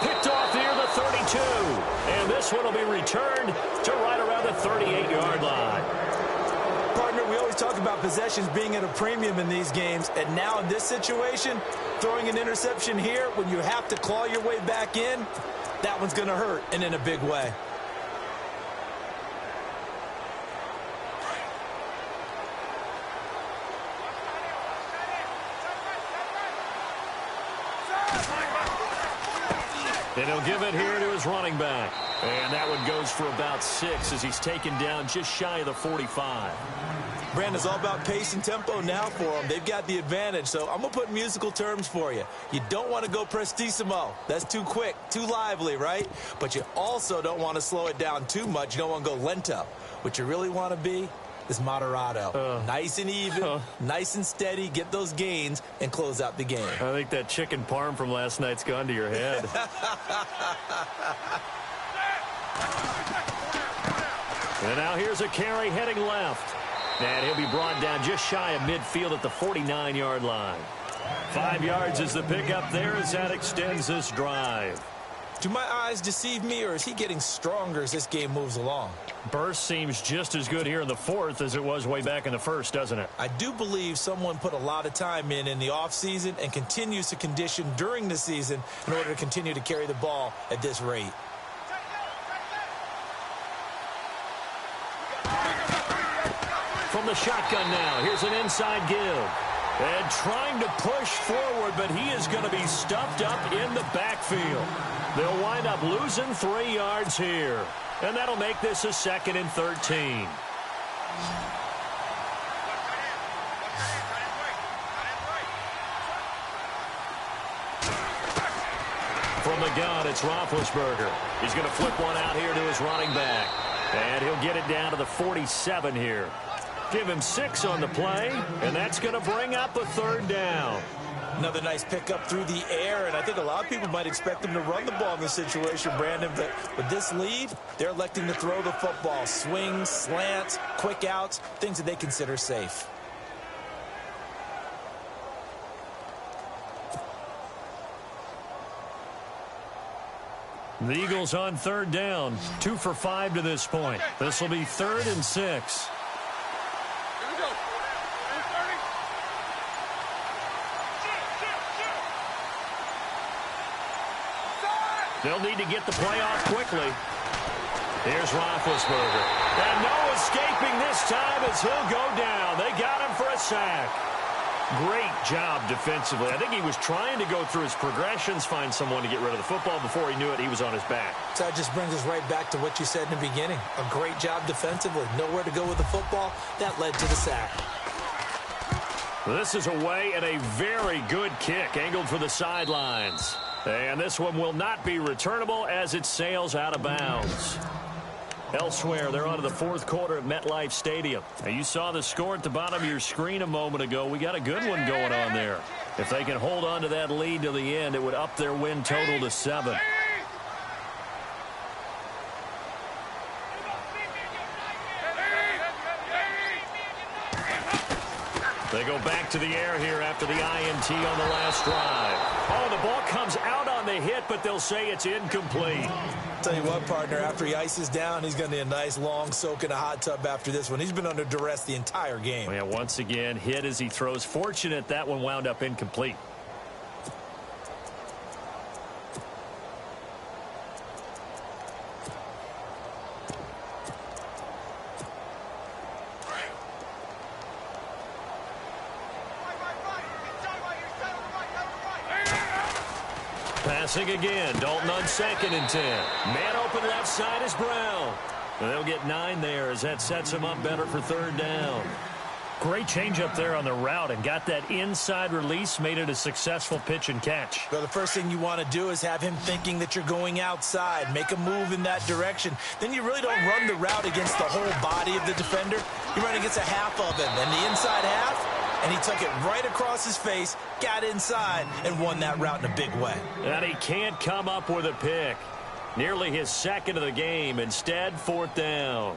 Picked off near the 32. And this one will be returned to right around the 38-yard line. Partner, we always talk about possessions being at a premium in these games, and now in this situation, throwing an interception here when you have to claw your way back in, that one's going to hurt, and in a big way. And he'll give it here to his running back. And that one goes for about 6 as he's taken down just shy of the 45. Brandon's all about pace and tempo now for them. They've got the advantage, so I'm going to put musical terms for you. You don't want to go prestissimo. That's too quick, too lively, right? But you also don't want to slow it down too much. You don't want to go lento. What you really want to be is moderato. Nice and even, nice and steady, get those gains, and close out the game. I think that chicken parm from last night's gone to your head. And now here's a carry heading left. And he'll be brought down just shy of midfield at the 49-yard line. 5 yards is the pickup there as that extends this drive. Do my eyes deceive me, or is he getting stronger as this game moves along? Burst seems just as good here in the fourth as it was way back in the first, doesn't it? I do believe someone put a lot of time in the offseason and continues to condition during the season in order to continue to carry the ball at this rate. From the shotgun now, here's an inside give. And trying to push forward, but he is going to be stuffed up in the backfield. They'll wind up losing 3 yards here. And that'll make this a 2nd and 13. From the gun, it's Roethlisberger. He's going to flip one out here to his running back. And he'll get it down to the 47 here. Give him 6 on the play, and that's going to bring up a 3rd down. Another nice pickup through the air, and I think a lot of people might expect them to run the ball in this situation, Brandon, but with this lead, they're electing to throw the football. Swings, slants, quick outs, things that they consider safe. The Eagles on third down. 2 for 5 to this point. This will be 3rd and 6. They'll need to get the play off quickly. Here's Roethlisberger. And no escaping this time as he'll go down. They got him for a sack. Great job defensively. I think he was trying to go through his progressions, find someone to get rid of the football. Before he knew it, he was on his back. So that just brings us right back to what you said in the beginning. A great job defensively. Nowhere to go with the football. That led to the sack. This is away and a very good kick, angled for the sidelines. And this one will not be returnable as it sails out of bounds. Elsewhere, they're on to the 4th quarter at MetLife Stadium. Now, you saw the score at the bottom of your screen a moment ago. We got a good one going on there. If they can hold on to that lead to the end, it would up their win total to 7. They go back to the air here after the INT on the last drive. Oh, the ball comes out on the hit, but they'll say it's incomplete. Tell you what, partner, after he ices down, he's going to need a nice long soak in a hot tub after this one. He's been under duress the entire game. Yeah, once again, hit as he throws. Fortunate that one wound up incomplete. Passing again. Dalton on 2nd and 10. Man open left side is Brown. And they'll get 9 there as that sets him up better for 3rd down. Great change up there on the route and got that inside release, made it a successful pitch and catch. Well, the first thing you want to do is have him thinking that you're going outside, make a move in that direction. Then you really don't run the route against the whole body of the defender. You run against a half of him, and the inside half, and he took it right across his face, got inside, and won that route in a big way. And he can't come up with a pick. Nearly his 2nd of the game. Instead, 4th down.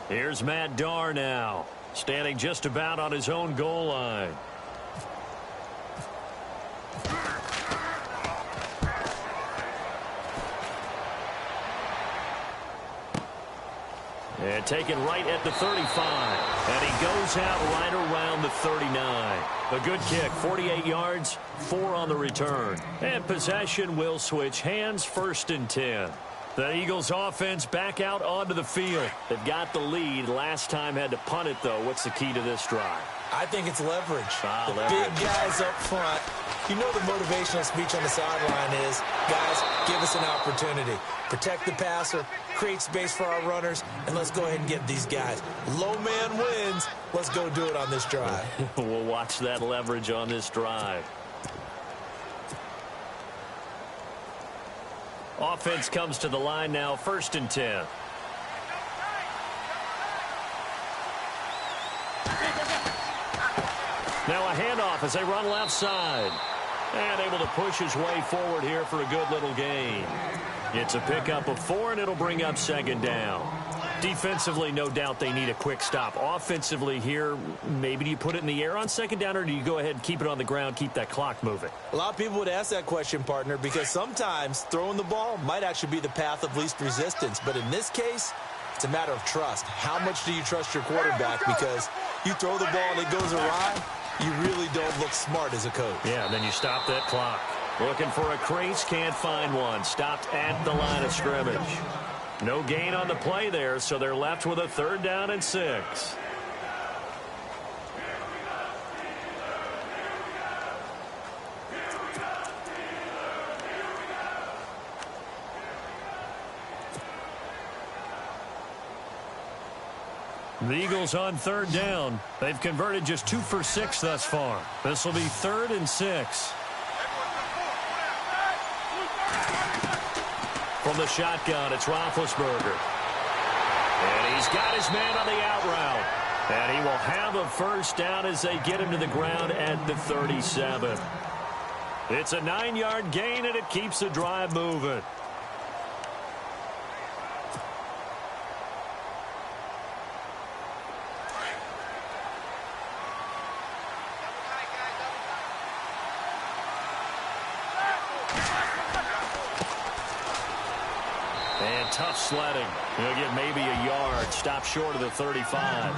Here's Matt Darr now, standing just about on his own goal line. And taken right at the 35. And he goes out right around the 39. A good kick, 48 yards, 4 on the return. And possession will switch hands, 1st and 10. The Eagles offense back out onto the field. They've got the lead. Last time had to punt it, though. What's the key to this drive? I think it's leverage. Leverage. Big guys up front. You know the motivational speech on the sideline is, guys, give us an opportunity. Protect the passer, create space for our runners, and let's go ahead and get these guys. Low man wins. Let's go do it on this drive. We'll watch that leverage on this drive. Offense comes to the line now, 1st and 10. Now a handoff as they run left side. And able to push his way forward here for a good little gain. It's a pickup of 4, and it'll bring up 2nd down. Defensively, no doubt they need a quick stop. Offensively here, maybe do you put it in the air on 2nd down, or do you go ahead and keep it on the ground, keep that clock moving? A lot of people would ask that question, partner, because sometimes throwing the ball might actually be the path of least resistance. But in this case, it's a matter of trust. How much do you trust your quarterback? Because you throw the ball and it goes awry, you really don't look smart as a coach. Yeah, and then you stop that clock. Looking for a crease, can't find one. Stopped at the line of scrimmage. No gain on the play there, so they're left with a 3rd down and 6. The Eagles on 3rd down. They've converted just 2 for 6 thus far. This will be 3rd and 6. From the shotgun, it's Roethlisberger. And he's got his man on the out route. And he will have a 1st down as they get him to the ground at the 37. It's a 9-yard gain, and it keeps the drive moving. And tough sledding. He'll get maybe a yard. Stop short of the 35.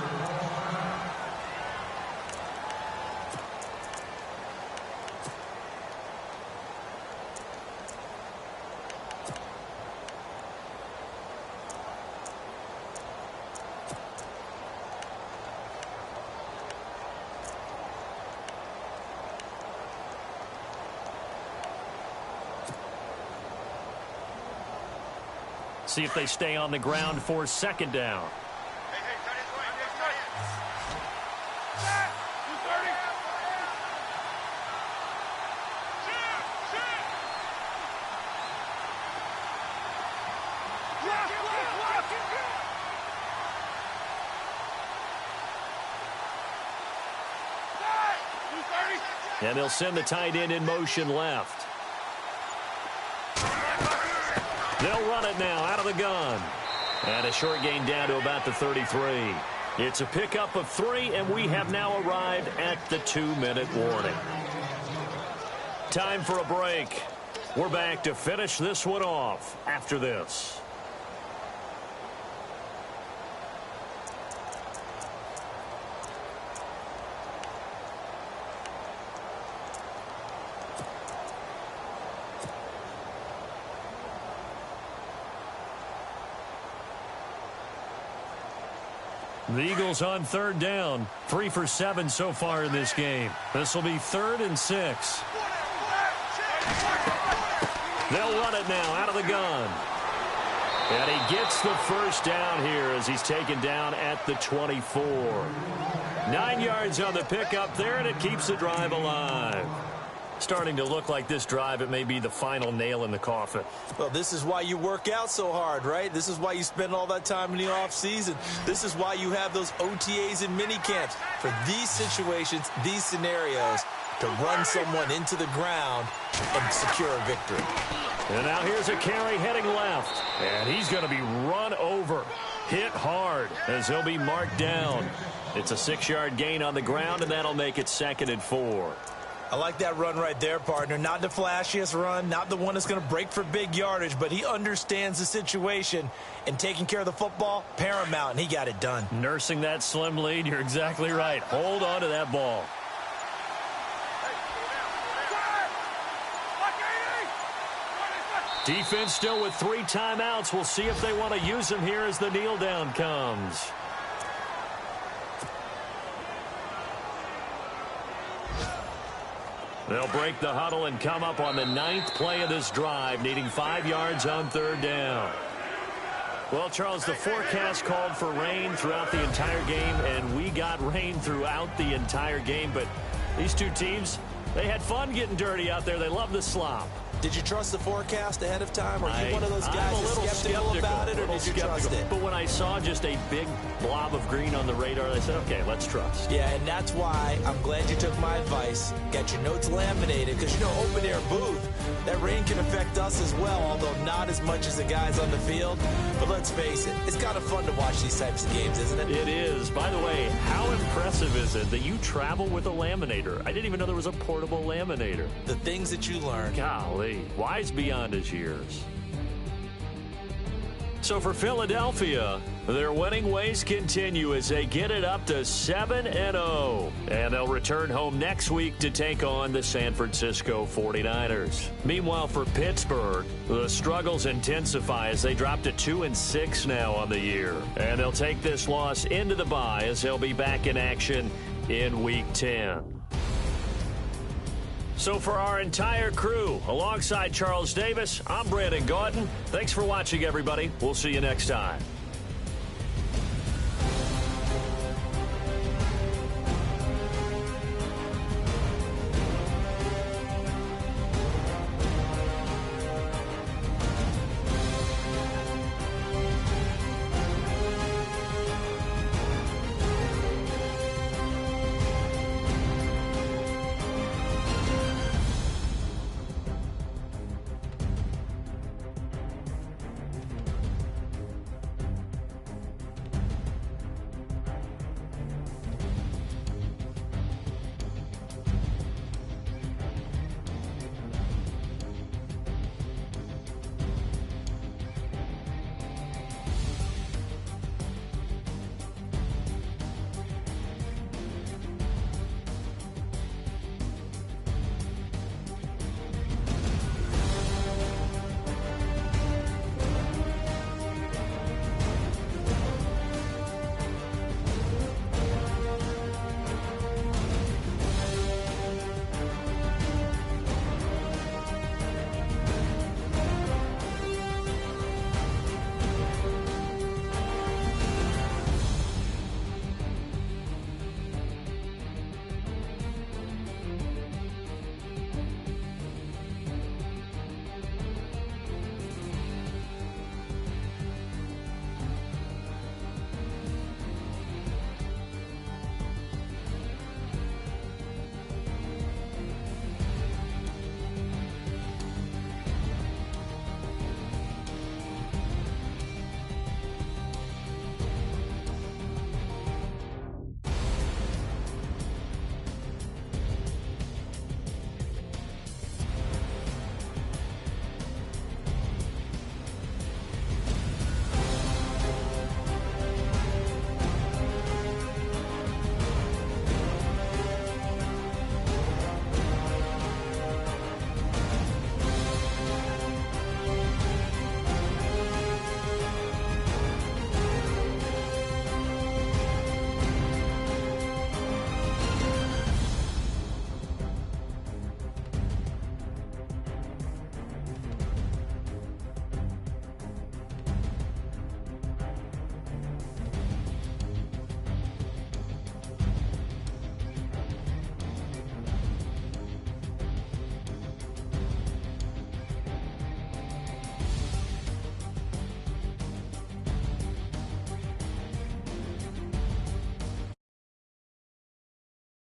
See if they stay on the ground for second down. And they'll send the tight end in motion left. They'll run it now out of the gun. And a short gain down to about the 33. It's a pickup of 3, and we have now arrived at the 2-minute warning. Time for a break. We're back to finish this one off after this. The Eagles on third down. 3 for 7 so far in this game. This will be 3rd and 6. They'll run it now out of the gun. And he gets the first down here as he's taken down at the 24. 9 yards on the pickup there, and it keeps the drive alive. Starting to look like this drive, it may be the final nail in the coffin. Well, this is why you work out so hard, right? This is why you spend all that time in the offseason. This is why you have those OTAs and mini camps. For these situations, these scenarios, to run someone into the ground and secure a victory. And now here's a carry heading left. And he's going to be run over. Hit hard as he'll be marked down. It's a 6-yard gain on the ground, and that'll make it 2nd and 4. I like that run right there, partner. Not the flashiest run, not the one that's going to break for big yardage, but he understands the situation, and taking care of the football, paramount, and he got it done. Nursing that slim lead, you're exactly right. Hold on to that ball. Defense still with 3 timeouts. We'll see if they want to use them here as the kneel down comes. They'll break the huddle and come up on the 9th play of this drive, needing 5 yards on 3rd down. Well, Charles, the forecast called for rain throughout the entire game, and we got rain throughout the entire game. But these two teams, they had fun getting dirty out there. They love the slop. Did you trust the forecast ahead of time? Or are you one of those guys that's skeptical about it, or did you trust it? But when I saw just a big blob of green on the radar, I said, okay, let's trust. Yeah, and that's why I'm glad you took my advice. Got your notes laminated, because, you know, open-air booth, that rain can affect us as well, although not as much as the guys on the field. But let's face it, it's kind of fun to watch these types of games, isn't it? It is. By the way, how impressive is it that you travel with a laminator? I didn't even know there was a portable laminator. The things that you learn. Golly. Wise beyond his years. So for Philadelphia, their winning ways continue as they get it up to 7-0. And they'll return home next week to take on the San Francisco 49ers. Meanwhile, for Pittsburgh, the struggles intensify as they drop to 2-6 now on the year. And they'll take this loss into the bye as they'll be back in action in Week 10. So for our entire crew, alongside Charles Davis, I'm Brandon Gaudin. Thanks for watching, everybody. We'll see you next time.